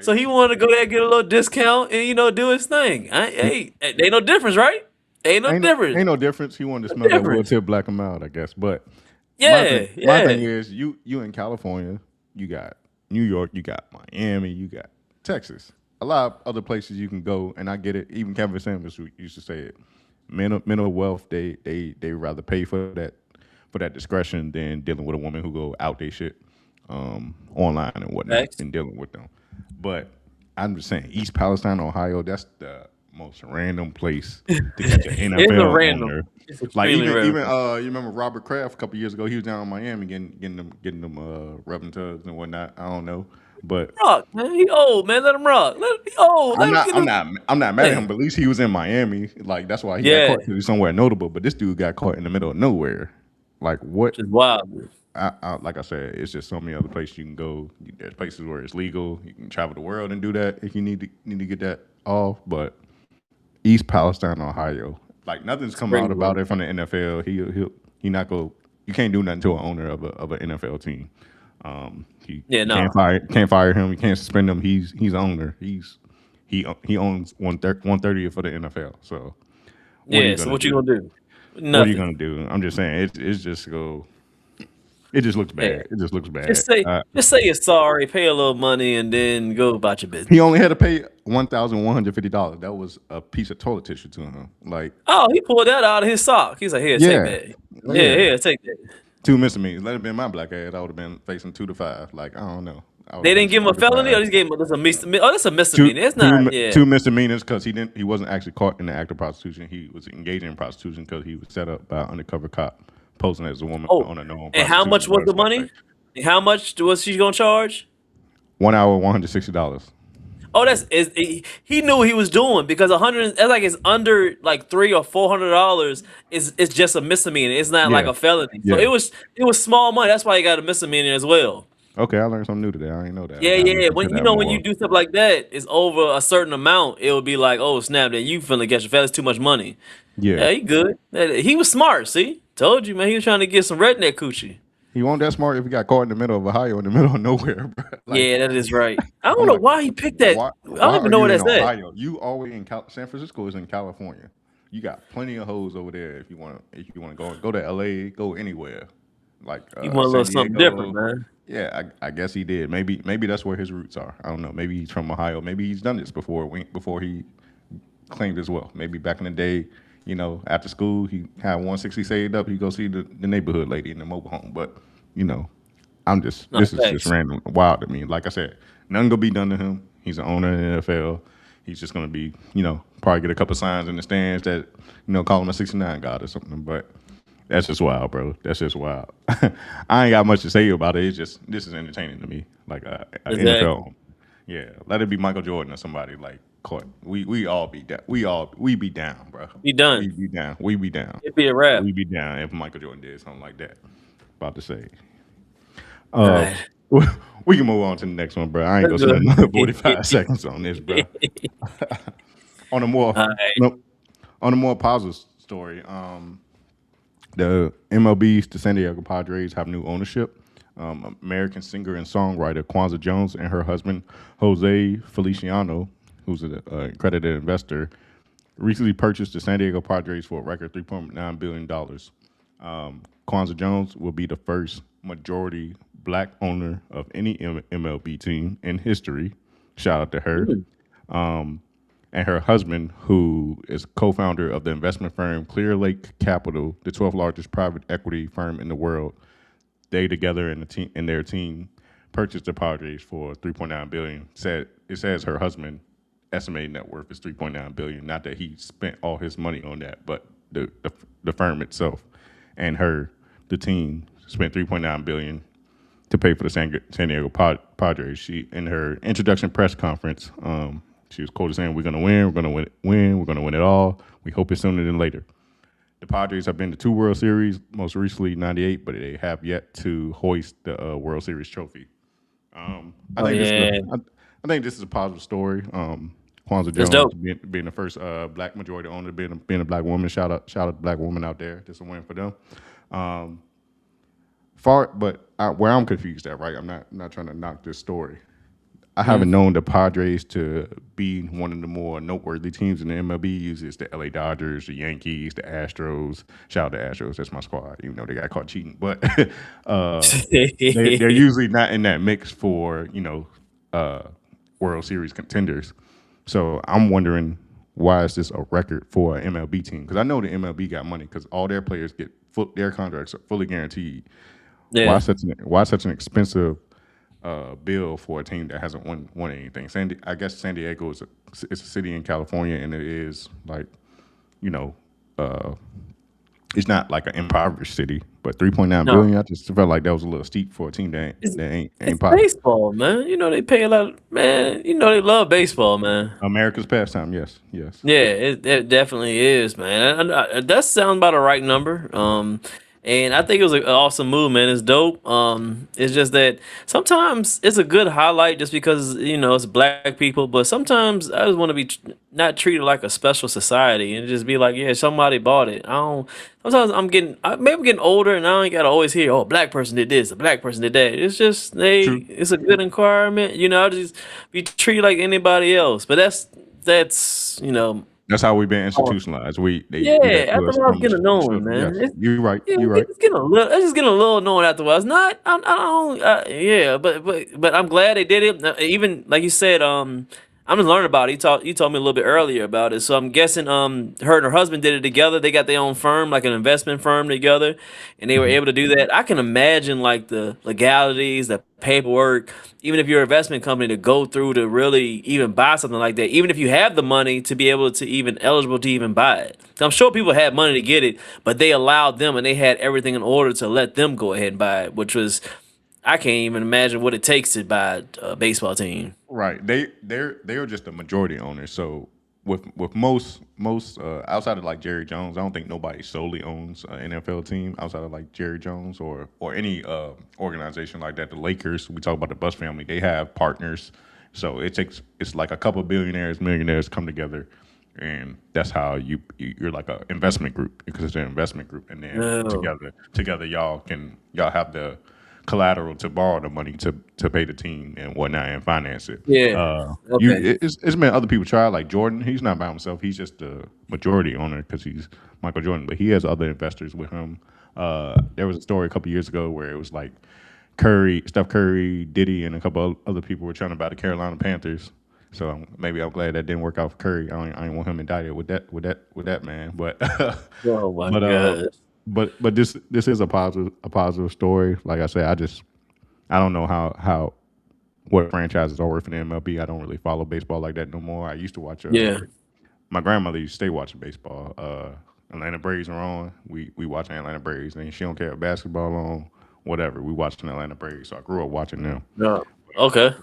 So he wanted to go there get a little discount and do his thing. Hey, ain't no difference, right? Ain't no difference. Ain't no difference. He wanted to No smell that wood difference. tip black him out, I guess. But Yeah, my yeah. thing is, you in California, you got New York, you got Miami, you got Texas. A lot of other places you can go, and I get it. Even Kevin Samuels used to say it. Men of wealth, they rather pay for that discretion than dealing with a woman who go out they shit. online and whatnot Facts. and dealing with them. But I'm just saying, East Palestine, Ohio, that's the most random place to catch an It's a NFL random. owner. It's Like extremely random. you remember Robert Kraft a couple years ago? He was down in Miami getting them rubbing tugs and whatnot. I don't know, but Rock, man. He old, man. Let him rock. Let him be old. I'm Let him not get I'm him. not I'm not mad at him. Hey. But at least he was in Miami. Like that's why he got Yeah. caught. 'Cause he's somewhere notable. But this dude got caught in the middle of nowhere. Like what? Just wild. Man. Like I said, it's just so many other places you can go. There's places where it's legal. You can travel the world and do that if you need to get that off. But East Palestine, Ohio, like nothing's It's come out crazy. about it from the NFL. He not go. You can't do nothing to an owner of an NFL team. Yeah, You can't fire him. You can't suspend him. He's the owner. He owns 1/30 for the NFL. So what are you Yeah. So gonna what you do? gonna do? What are you Nothing. gonna do? I'm just saying it's just go. It just looks Yeah. bad. It just looks bad. Just say you're sorry, pay a little money, and then go about your He business. only had to pay $1,150. That was a piece of toilet tissue to him. Like, Oh, he pulled that out of his sock. He's like, here, take yeah, that. Yeah, yeah. here, take that. Two misdemeanors. Let it been my black ass. I would have been facing 2 to 5. Like, I don't know. I would They have didn't faced give him a 2 to 5. felony, or they just gave him this a misdemeanor. Oh, that's a Two, misdemeanor. It's not. two, Yeah. two misdemeanors because he wasn't actually caught in the act of prostitution. He was engaging in prostitution because he was set up by an undercover cop posing as a woman Oh, on a known and how much prostitution was the website. money? And how much was she gonna charge? 1 hour, $160. Oh, he knew what he was doing because 100 that's like it's under like $300 or $400 is it's just a misdemeanor. It's not like Yeah, a felony. So yeah. it was small money. That's why he got a misdemeanor as well. Okay, I learned something new today. I didn't know that. I Yeah, gotta look yeah. into When you that know when you more. do stuff like that, it's over a certain amount. It would be like, oh snap, that you finna get your fellas too much money. Yeah. Yeah, he good. He was smart. See, told you, man. He was trying to get some redneck coochie. He won't that smart if he got caught in the middle of Ohio in the middle of nowhere, bro. Like Yeah, that is right. I don't I'm know like, why he picked that. I don't why even are know you where in that's at. Ohio? You always in San Francisco is in California. You got plenty of hoes over there if you want to go to LA, go anywhere. Like He want a San little something different, Diego. man. Yeah, I guess he did. Maybe that's where his roots are. I don't know. Maybe he's from Ohio. Maybe he's done this before he claimed his wealth. Maybe back in the day, after school he had 160 saved up. He go see the neighborhood lady in the mobile home. But you know, No, this is just thanks. random, wild to me. Like I said, nothing gonna be done to him. He's an owner in the NFL. He's just gonna be, probably get a couple signs in the stands that, call him a 69 god or something. But that's just wild, bro. That's just wild. I ain't got much to say about it. It's just this is entertaining to me. Like a Exactly. NFL, yeah. Let it be Michael Jordan or somebody like caught. We all be down. We be down, bro. He done. We be down. We be down. It'd be a wrap. We be down if Michael Jordan did something like that. About to say. All Uh, right. we can move on to the next one, bro. I ain't gonna Let's spend another go. 45 seconds on this, bro. On a more All right. no, on a more positive story, the MLB's the San Diego Padres have new ownership. American singer and songwriter Kwanzaa Jones and her husband Jose Feliciano, who's an accredited investor, recently purchased the San Diego Padres for a record $3.9 billion. Kwanzaa Jones will be the first majority black owner of any MLB team in history. Shout out to her. And her husband, who is co-founder of the investment firm Clear Lake Capital, the 12th largest private equity firm in the world. They together and their team purchased the Padres for $3.9 billion. It says her husband estimated net worth is $3.9 billion. Not that he spent all his money on that, but the firm itself and the team spent $3.9 billion to pay for the San Diego Padres. She in her introduction press conference, she was quoted saying, "We're going to win. We're going to win. We're going to win it all. We hope it's sooner than later." The Padres have been to 2 World Series, most recently '98, but they have yet to hoist the World Series trophy. I Oh think yeah, I think this is a positive story. Kwanzaa that's Jones dope. being the first black majority owner, being a black woman. Shout out to black woman out there. This is a win for them. Where I'm confused at, right? I'm not trying to knock this story. I haven't known the Padres to be one of the more noteworthy teams in the MLB. Usually it's the LA Dodgers, the Yankees, the Astros. Shout out to Astros, that's my squad, even though they got caught cheating. But they're usually not in that mix for, World Series contenders. So I'm wondering, why is this a record for an MLB team? Because I know the MLB got money because all their players get their contracts are fully guaranteed. Yeah, Why such an expensive bill for a team that hasn't won anything. I guess San Diego is a city in California, and it is like, you know, uh, it's not like an impoverished city, but 3.9 No, billion. I just felt like that was a little steep for a team it's that ain't it's popular. baseball, man. You know they pay a lot. Man, you know they love baseball, man. America's pastime. Yes, yes. Yeah, it definitely is, man. That sounds about a right number. And I think it was an awesome move, man. It's dope. It's just that sometimes it's a good highlight just because it's black people, but sometimes I just want to be not treated like a special society and just be like, yeah, somebody bought it. I don't. Sometimes maybe I'm getting older and I ain't gotta always hear, oh, a black person did this, a black person did that. It's just True. it's a good environment, I just be treated like anybody else. But that's. That's how we've been Oh, institutionalized. They do that yeah, to after us a while, it's from getting annoying, children. man. Yes, you're right. Yeah, You're right. it's just getting a little annoying after a while. It's not, I don't, yeah, but I'm glad they did it. Even like you said, I'm just learning about it. You told me a little bit earlier about it, so I'm guessing, her and her husband did it together. They got their own firm, like an investment firm together, and they were Mhm. able to do that. I can imagine like the legalities, the paperwork, even if you're an investment company to go through to really even buy something like that. Even if you have the money to be able to even eligible to even buy it. I'm sure people had money to get it, but they allowed them and they had everything in order to let them go ahead and buy it, which was I can't even imagine what it takes to buy a baseball team. Right. They're just a majority owner. So with most outside of like Jerry Jones, I don't think nobody solely owns an NFL team outside of like Jerry Jones or any organization like that. The Lakers, we talk about the Buss family, they have partners. So it's like a couple of billionaires, millionaires come together, and that's how you're like a investment group because it's an investment group, and then No. together y'all have the collateral to borrow the money to pay the team and whatnot and finance it. Yeah. Okay. It's been other people try like Jordan. He's not by himself. He's just the majority owner because he's Michael Jordan, but he has other investors with him. There was a story a couple years ago where it was like Steph Curry, Diddy, and a couple of other people were trying to buy the Carolina Panthers. So maybe I'm glad that didn't work out for Curry. I don't want him indicted with that man. But Oh my but gosh. this is a positive story. Like I said, I don't know how what franchises are worth in the MLB. I don't really follow baseball like that no more. I used to watch. Yeah. My grandmother used to stay watching baseball. Atlanta Braves are on. We watching Atlanta Braves, and she don't care if basketball on, whatever. We watching Atlanta Braves, so I grew up watching them. No. Okay.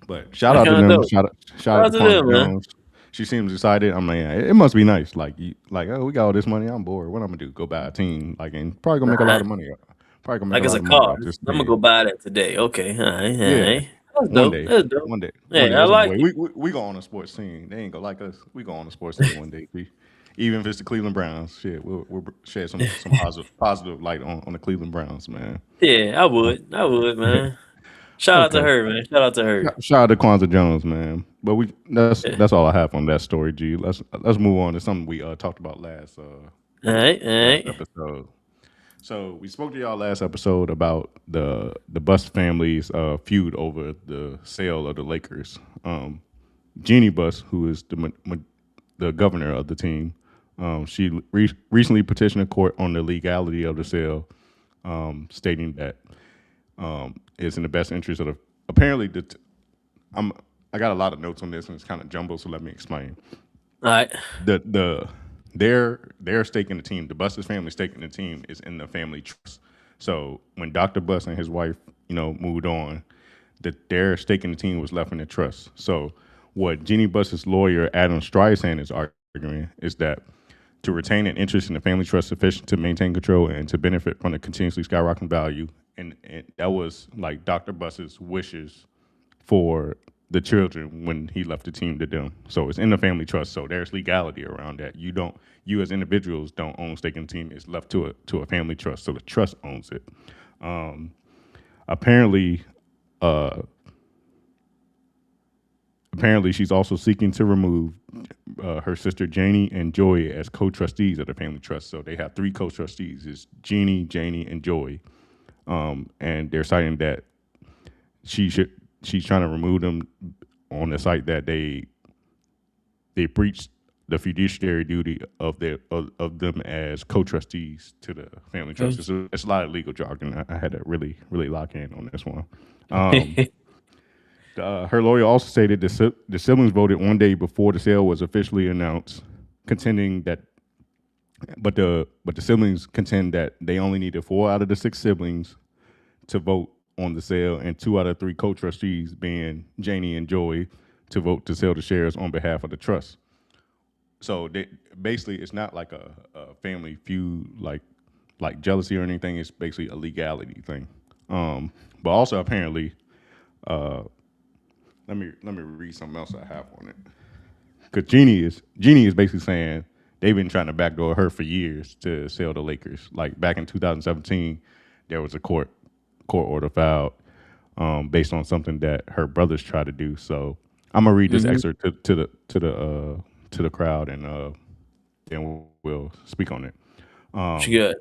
But shout That's out to kind of them. dope. Shout Shout out out to to Quanza them, man. Jones. She seems excited. I'm like, yeah, it must be nice. Like, oh, we got all this money. I'm bored. What I'm gonna do? Go buy a team? Like, and probably gonna make a lot of Alright. money. Probably gonna make Like a it's lot a of money car. off this I'm gonna go team. buy that today. Okay. All right. All Yeah, right. That's dope. That's dope. one day, Yeah, I there's no like way it. we go on a sports team. They ain't gonna like us. We go on a sports team one day. Even if it's the Cleveland Browns, shit, we'll shed some positive light on the Cleveland Browns, man. Yeah, I would. I would, man. Shout out to Okay. her, man. Shout out to her. Shout out to Kwanzaa Jones, man. But Yeah. that's all I have on that story, G. Let's move on to something we talked about All right. All last right. episode. So we spoke to y'all last episode about the Buss family's feud over the sale of the Lakers. Jeannie Buss, who is the governor of the team, she recently petitioned the court on the legality of the sale, stating that it's in the best interest of the. Apparently, I got a lot of notes on this and it's kind of jumbled, so let me explain. All right. The their stake in the team, the Buss's family stake in the team is in the family trust. So when Dr. Buss and his wife, moved on, their stake in the team was left in the trust. So what Jeannie Buss's lawyer Adam Streisand is arguing is that to retain an interest in the family trust sufficient to maintain control and to benefit from the continuously skyrocketing value, and that was like Dr. Buss's wishes for the children when he left the team to them. So it's in the family trust. So there's legality around that. You as individuals don't own stake in the team. It's left to a family trust. So the trust owns it. Apparently, uh, apparently she's also seeking to remove her sister Janie and Joy as co-trustees of the family trust. So they have three co-trustees: it's Jeannie, Janie, and Joy. And they're citing that she's trying to remove them on the site that they breached the fiduciary duty of of them as co-trustees to the family trust. It's a lot of legal jargon. I had to really lock in on this one. Um, Her lawyer also stated the siblings voted one day before the sale was officially announced, contending that, but the siblings contend that they only needed 4 out of the 6 siblings to vote on the sale, and 2 out of 3 co-trustees, being Janie and Joey, to vote to sell the shares on behalf of the trust. So basically, it's not like a family feud, like jealousy or anything. It's basically a legality thing. But also apparently, uh, let me read something else I have on it. Because Jeannie is basically saying they've been trying to backdoor her for years to sell the Lakers. Like back in 2017, there was a court order filed based on something that her brothers tried to do. So I'm gonna read this Hmm. excerpt to the crowd, and then we'll speak on it. She Um,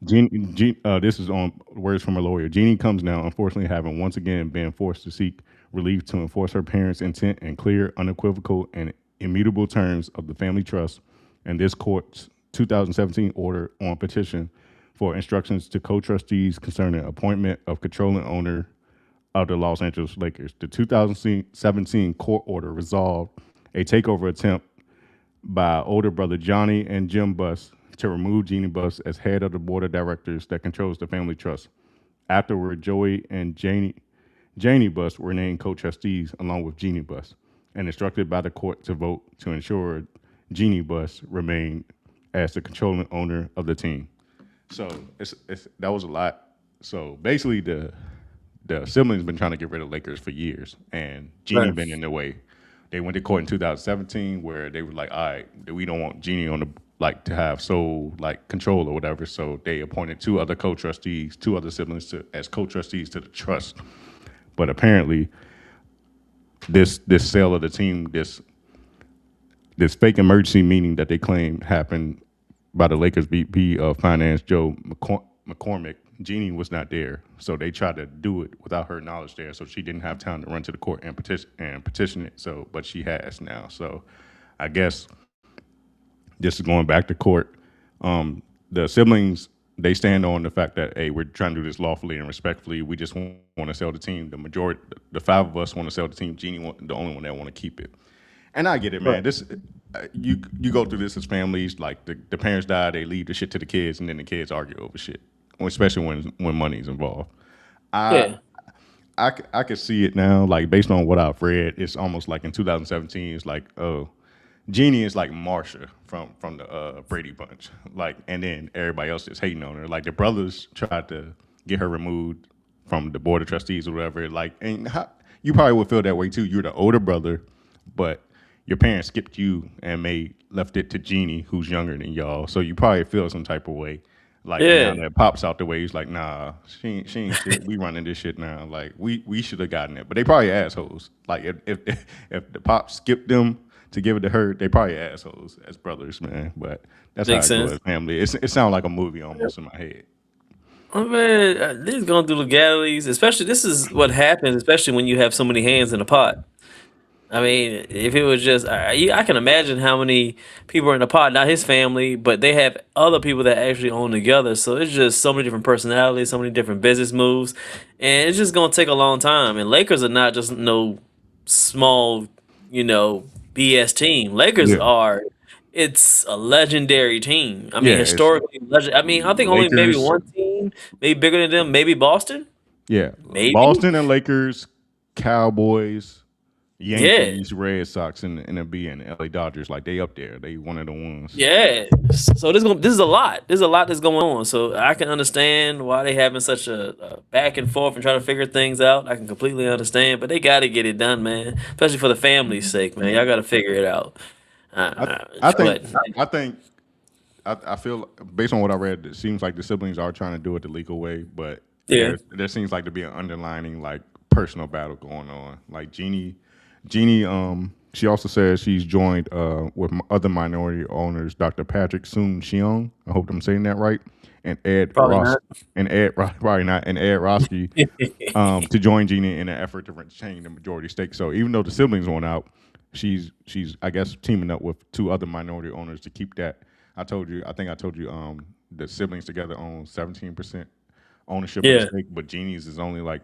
good. this is on words from a lawyer. Jeannie comes now, unfortunately, having once again been forced to seek relief to enforce her parents' intent in clear, unequivocal, and immutable terms of the family trust, and this court's 2017 order on petition for instructions to co-trustees concerning appointment of controlling owner of the Los Angeles Lakers. The 2017 court order resolved a takeover attempt by older brother Johnny and Jim Buss to remove Jeannie Buss as head of the board of directors that controls the family trust. Afterward, Joey and Janie Buss were named co-trustees along with Jeannie Buss and instructed by the court to vote to ensure Jeannie Buss remained as the controlling owner of the team. So that was a lot. So basically, the siblings been trying to get rid of Lakers for years, and Jeannie Right. been in the way. They went to court in 2017 where they were like, all right, we don't want Jeannie on the like to have sole like control or whatever. So they appointed 2 other co-trustees, 2 other siblings as co-trustees to the trust. But apparently, this sale of the team, this fake emergency meeting that they claim happened by the Lakers VP of Finance Joe McCormick, Jeannie was not there, so they tried to do it without her knowledge there. So she didn't have time to run to the court and petition it. So, but she has now. So, I guess this is going back to court. The siblings, they stand on the fact that, hey, we're trying to do this lawfully and respectfully. We just want to sell the team. The 5 of us want to sell the team. Jeannie, the only one that want to keep it. And I get it, man. Right. This you go through this as families. Like the parents die, they leave the shit to the kids, and then the kids argue over shit, especially when money's involved. I Yeah. I could see it now. Like based on what I've read, it's almost like in 2017. It's like, oh, Jeannie is like Marsha from the Brady Bunch. Like, and then everybody else is hating on her. Like the brothers tried to get her removed from the board of trustees or whatever. Like, and you probably would feel that way too. You're the older brother, but your parents skipped you and left it to Jeannie, who's younger than y'all. So you probably feel some type of way. Like now Yeah. that Pop's out the way, he's like, nah, she ain't shit. We running this shit now. Like we should have gotten it, but they probably assholes. Like if the Pop skipped them to give it to her, they probably assholes as brothers, man. But that's how Makes I go sense. as family. It sounds like a movie almost in my head. Oh man, this is going through legalities. Especially, this is what happens. Especially when you have so many hands in the pot. I mean, if it was just, I can imagine how many people are in the pot. Not his family, but they have other people that actually own together. So it's just so many different personalities, so many different business moves, and it's just gonna take a long time. And Lakers are not just no small, BS team. Lakers Yeah, are. It's a legendary team. I mean, yeah. It's historically, I mean, I think only maybe Lakers. one team, maybe bigger than them, maybe Boston, Yeah, maybe. Boston and Lakers, Cowboys, Yeah. Yankees, Red Sox, and NBA and LA Dodgers. Like they up there. They one of the ones. Yeah. So this is a lot. There's a lot that's going on. So I can understand why they having such a back and forth and trying to figure things out. I can completely understand, but they got to get it done, man. Especially for the family's sake, man. Y'all got to figure it out. I I think But I think I feel based on what I read, it seems like the siblings are trying to do it the legal way, but yeah, there seems like to be an underlining like personal battle going on. Like Jeannie, she also says she's joined with other minority owners, Dr. Patrick Soon Shiong. I hope I'm saying that right, and Ed probably Ross not. and Ed probably not, and Ed Roski to join Jeannie in an effort to retain the majority stake. So even though the siblings went out, she's I guess teaming up with two other minority owners to keep that. I think I told you the siblings together own 17% ownership of the Yeah. stake, but Jeannie's is only like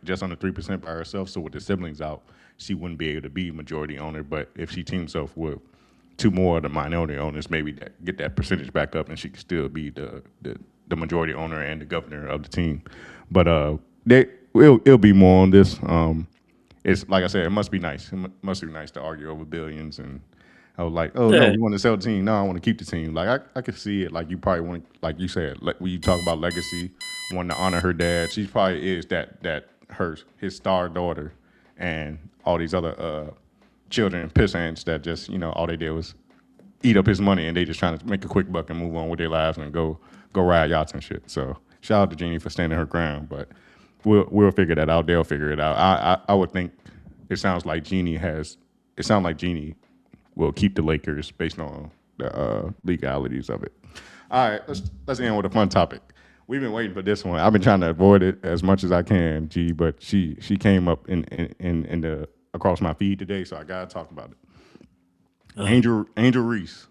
just under 3% by herself. So with the siblings out, she wouldn't be able to be majority owner. But if she teams up with two more of the minority owners, maybe get that percentage back up, and she could still be the majority owner and the governor of the team. But it'll be more on this. It's like I said, it must be nice. Must be nice to argue over billions. And I was like, oh no, Yeah. you want to sell the team? No, I want to keep the team. Like I could see it. Like you probably want, like you said, like when you talk about legacy, wanting to honor her dad. She probably is his star daughter, and all these other children pissants that just all they did was eat up his money, and they just trying to make a quick buck and move on with their lives and go ride yachts and shit. So shout out to Jeannie for standing her ground, but we'll figure that out. They'll figure it out. I would think it sounds like Jeannie will keep the Lakers based on the legalities of it. All right, let's end with a fun topic. We've been waiting for this one. I've been trying to avoid it as much as I can, G, but she came up in the across my feed today, so I gotta talk about it. Angel Reese,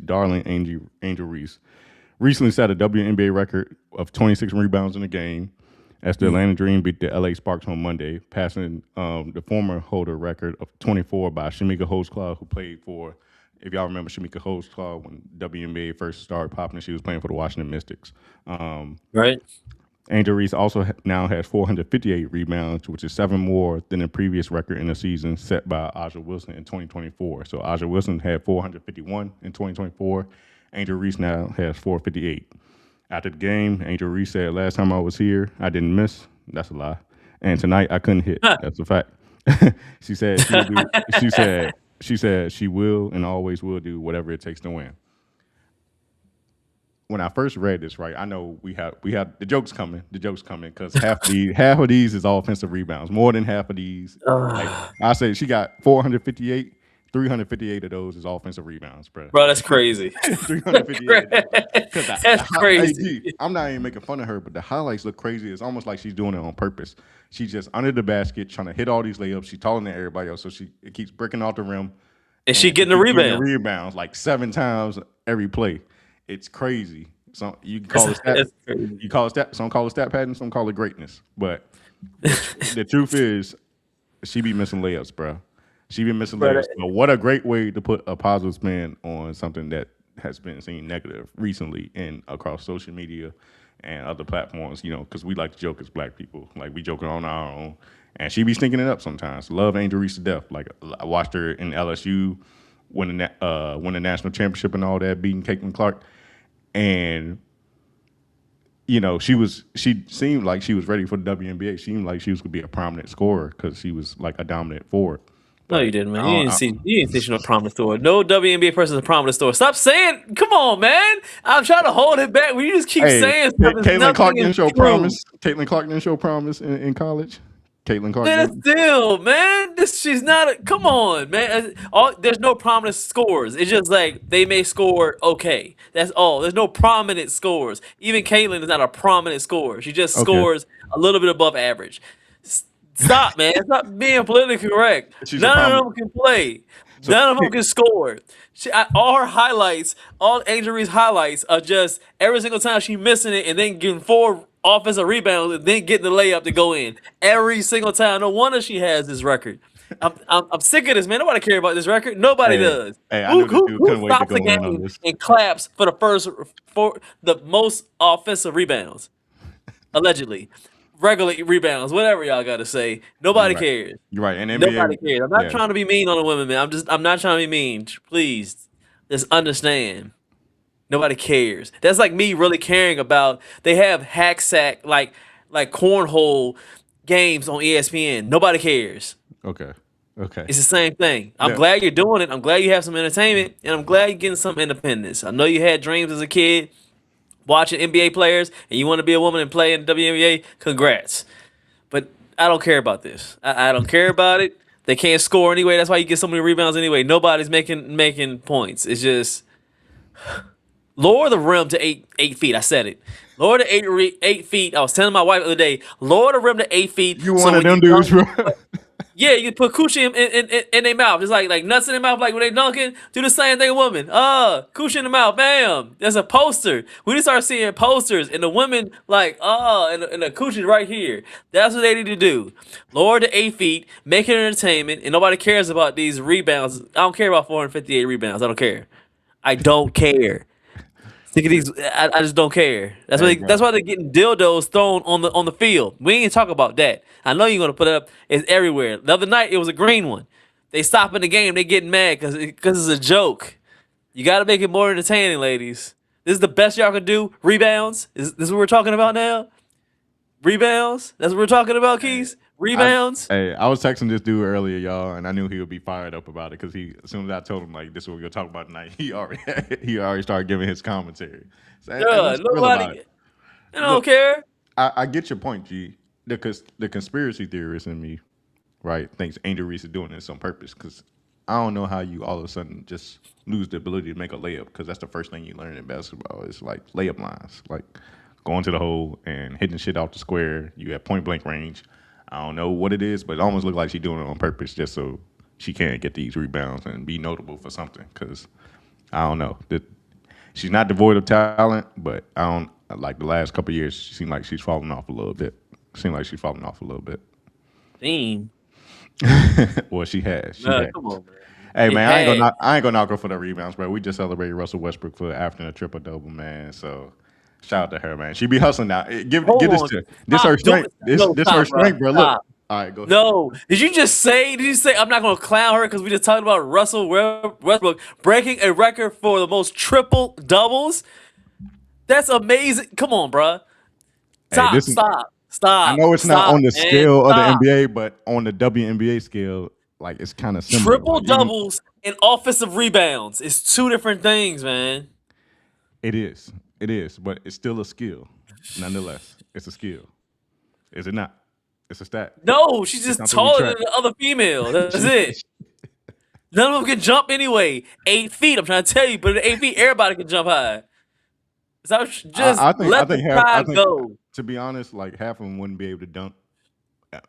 darling Angel Reese, recently set a WNBA record of 26 rebounds in a game as the Atlanta Dream beat the LA Sparks on Monday, passing the former holder record of 24 by Shamika Holdsclaw, who played for, if y'all remember Shamika Holdsclaw, when WNBA first started popping, she was playing for the Washington Mystics. Right. Angel Reese also now has 458 rebounds, which is 7 more than the previous record in the season set by Aja Wilson in 2024. So Aja Wilson had 451 in 2024. Angel Reese now has 458. After the game, Angel Reese said, "Last time I was here, I didn't miss." That's a lie. And tonight I couldn't hit. That's a fact. She said she said she will and always will do whatever it takes to win. When I first read this, right, I know we have the jokes coming because half of these is offensive rebounds. More than half of these, like I say, she got 458. 358 of those is offensive rebounds, bro. Bro, that's crazy. 358. That's crazy. I'm not even making fun of her, but the highlights look crazy. It's almost like she's doing it on purpose. She's just under the basket trying to hit all these layups. She's taller than everybody else, so it keeps breaking off the rim. And she getting a rebound. Rebounds like 7 times every play. It's crazy. So you can call it stat. You call it stat. Some call it stat pattern. Some call it greatness. But the truth is, she be missing layups, bro. She been missing layups. So what a great way to put a positive spin on something that has been seen negative recently and across social media and other platforms. Because we like to joke as black people, like we joking on our own, and she be stinking it up sometimes. Love Angel Reese to death. Like I watched her in LSU win the national championship and all that, beating Caitlin Clark. And she seemed like she was ready for the WNBA. She seemed like she was going to be a prominent scorer because she was like a dominant forward. No, you didn't, man. You didn't see she no prominent scorer. No WNBA person is a prominent scorer. Stop saying. Come on, man. I'm trying to hold it back when you just keep saying stuff. Caitlin Clark didn't show promise. Caitlin Clark didn't show promise in college. Caitlin Clark. Man, still, man. She's not. Come on, man. There's no prominent scores. It's just like they may score okay. That's all. There's no prominent scores. Even Caitlin is not a prominent scorer. She just scores a little bit above average. Stop, man. Stop being politically correct. None of them can play. None of them can score. All her highlights, all Angel Reese's highlights are just every single time she missing it and then getting 4 offensive rebounds and then getting the layup to go in. Every single time. No wonder she has this record. I'm sick of this, man. Nobody cares about this record. Nobody does. Hey, I knew this dude couldn't wait to go in on this. And claps for the most offensive rebounds, allegedly. Regular rebounds, whatever y'all got to say. Nobody cares. You're right. And nobody cares. I'm not trying to be mean on the women, man. I'm not trying to be mean. Please, just understand. Nobody cares. That's like me really caring about. They have hack sack like cornhole games on ESPN. Nobody cares. Okay. It's the same thing. I'm glad you're doing it. I'm glad you have some entertainment, and I'm glad you're getting some independence. I know you had dreams as a kid watching NBA players, and you want to be a woman and play in the WNBA, congrats. But I don't care about this. I don't care about it. They can't score anyway. That's why you get so many rebounds anyway. Nobody's making points. It's just lower the rim to 8 feet. I said it. Lower to 8 feet. I was telling my wife the other day, lower the rim to 8 feet. You one of them dudes, bro. Yeah, you put coochie in their mouth. It's like nuts in their mouth, like when they dunking. Do the same thing, women. Coochie in the mouth, bam. There's a poster. We just start seeing posters, and the women like, and the coochie right here. That's what they need to do. Lower the 8 feet, make it entertainment, and nobody cares about these rebounds. I don't care about 458 rebounds. I don't care. I don't care. Think of these. I just don't care. Hey, That's bro. why they're getting dildos thrown on the field. We ain't talk about that. I know you're gonna put it up. It's everywhere. The other night it was a green one. They stopping the game. They getting mad because it's a joke. You got to make it more entertaining, ladies. This is the best y'all can do. Rebounds. Is this what we're talking about now? Rebounds. That's what we're talking about, Hey, Keys. Rebounds. I was texting this dude earlier, y'all, and I knew he would be fired up about it because as soon as I told him like this is what we're gonna talk about tonight, he already started giving his commentary. So, and Yeah, that's real about nobody. it. I don't Look, care. I get your point, G. The conspiracy theorist in me, right, thinks Angel Reese is doing this on purpose because I don't know how you all of a sudden just lose the ability to make a layup because that's the first thing you learn in basketball is like layup lines, like going to the hole and hitting shit off the square. You have point blank range. I don't know what it is, but it almost looks like she's doing it on purpose just so she can get these rebounds and be notable for something. Because I don't know, she's not devoid of talent, but I don't like the last couple of years. She seemed like she's falling off a little bit. Team. Well, she has. Come on, man. Hey It man, had. I ain't gonna knock her for the rebounds, bro. We just celebrated Russell Westbrook for after a triple double, man. So shout out to her, man. She be hustling now. Give Hold this on. to this her Stop doing. strength. This No, this her stop, bro. strength, bro. Look. Stop. All right, go ahead. No. Did you just say? Did you say I'm not gonna clown her because we just talked about Russell Westbrook breaking a record for the most triple doubles? That's amazing. Come on, bro. Hey, Stop. this is. Stop. I Stop. know it's not Stop, on the man. scale of the Stop. NBA, but on the WNBA scale, like it's kind of similar. Triple Like even doubles and offensive rebounds. It's two different things, man. it is, but it's still a skill. Nonetheless, it's a skill. Is it not? It's a stat. No, she's It's just something we taller track. than the other female. That's it. None of them can jump anyway. 8 feet. I'm trying to tell you, but at 8 feet, everybody can jump high. So just I let the think half. I pride think go. to be honest, like half of them wouldn't be able to dunk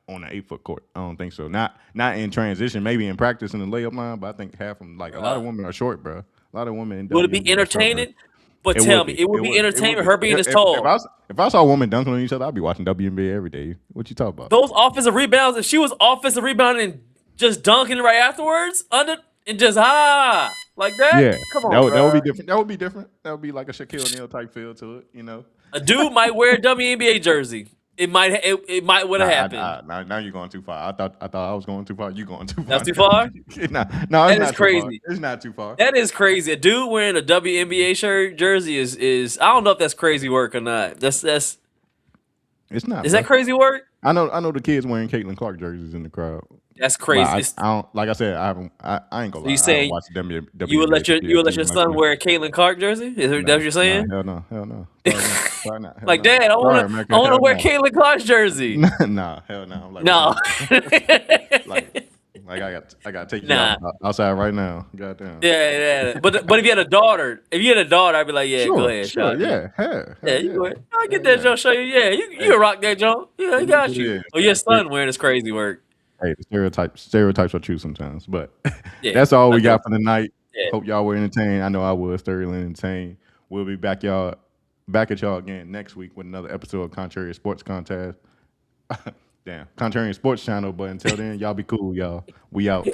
on an 8 foot court. I don't think so. Not in transition. Maybe in practice in the layup line, but I think half of them. Like a lot of women are short, bro. A lot of women in Would it be WNBA are short, bro. entertaining? But It tell would me, be. it would It be would. It would entertainment. be. Her being this If tall. if I saw a woman dunking on each other, I'd be watching WNBA every day. What you talking about? Those offensive rebounds, if she was offensive rebounding and just dunking right afterwards, under and just like that, Yeah, come on, that would bro. be different. That would be different. That would be like a Shaquille O'Neal type feel to it, you know. A dude might wear a WNBA jersey. It might would have happened. Now you're going too far. I thought I was going too far. You going too far? That's too far. No, it's That is not too far. crazy. It's not too far. That is crazy. A dude wearing a WNBA shirt jersey is I don't know if that's crazy work or not. That's It's not. is Bro. that crazy work? I know the kids wearing Caitlin Clark jerseys in the crowd. That's But crazy. I don't like I said. I ain't gonna lie. You I saying haven't watched WNBA. you would let your since son 19. wear a Caitlin Clark jersey? Is that what you're saying? Hell no, hell no. Sorry not. Hell Like, no. Dad, Sorry, man, I wanna hell wear no. Caitlin Clark's jersey. Nah, hell no. I'm like, No. like I got to take you Nah. outside right now. Goddamn. Yeah. But if you had a daughter, I'd be like, yeah, go ahead, Sure, shot. yeah, hell Yeah, you go ahead. I get Hell that jump, show you. Yeah, you can rock that jump. Yeah, he got It you. is. Oh, your son wearing this crazy work. Hey, the stereotypes are true sometimes, but Yeah, that's all I we know. got for the night. Yeah. Hope y'all were entertained. I know I was thoroughly entertained. We'll be back at y'all again next week with another episode of Contrary Sports Contest. Damn, Contrarian Sports Channel. But until then, y'all be cool, y'all. We out.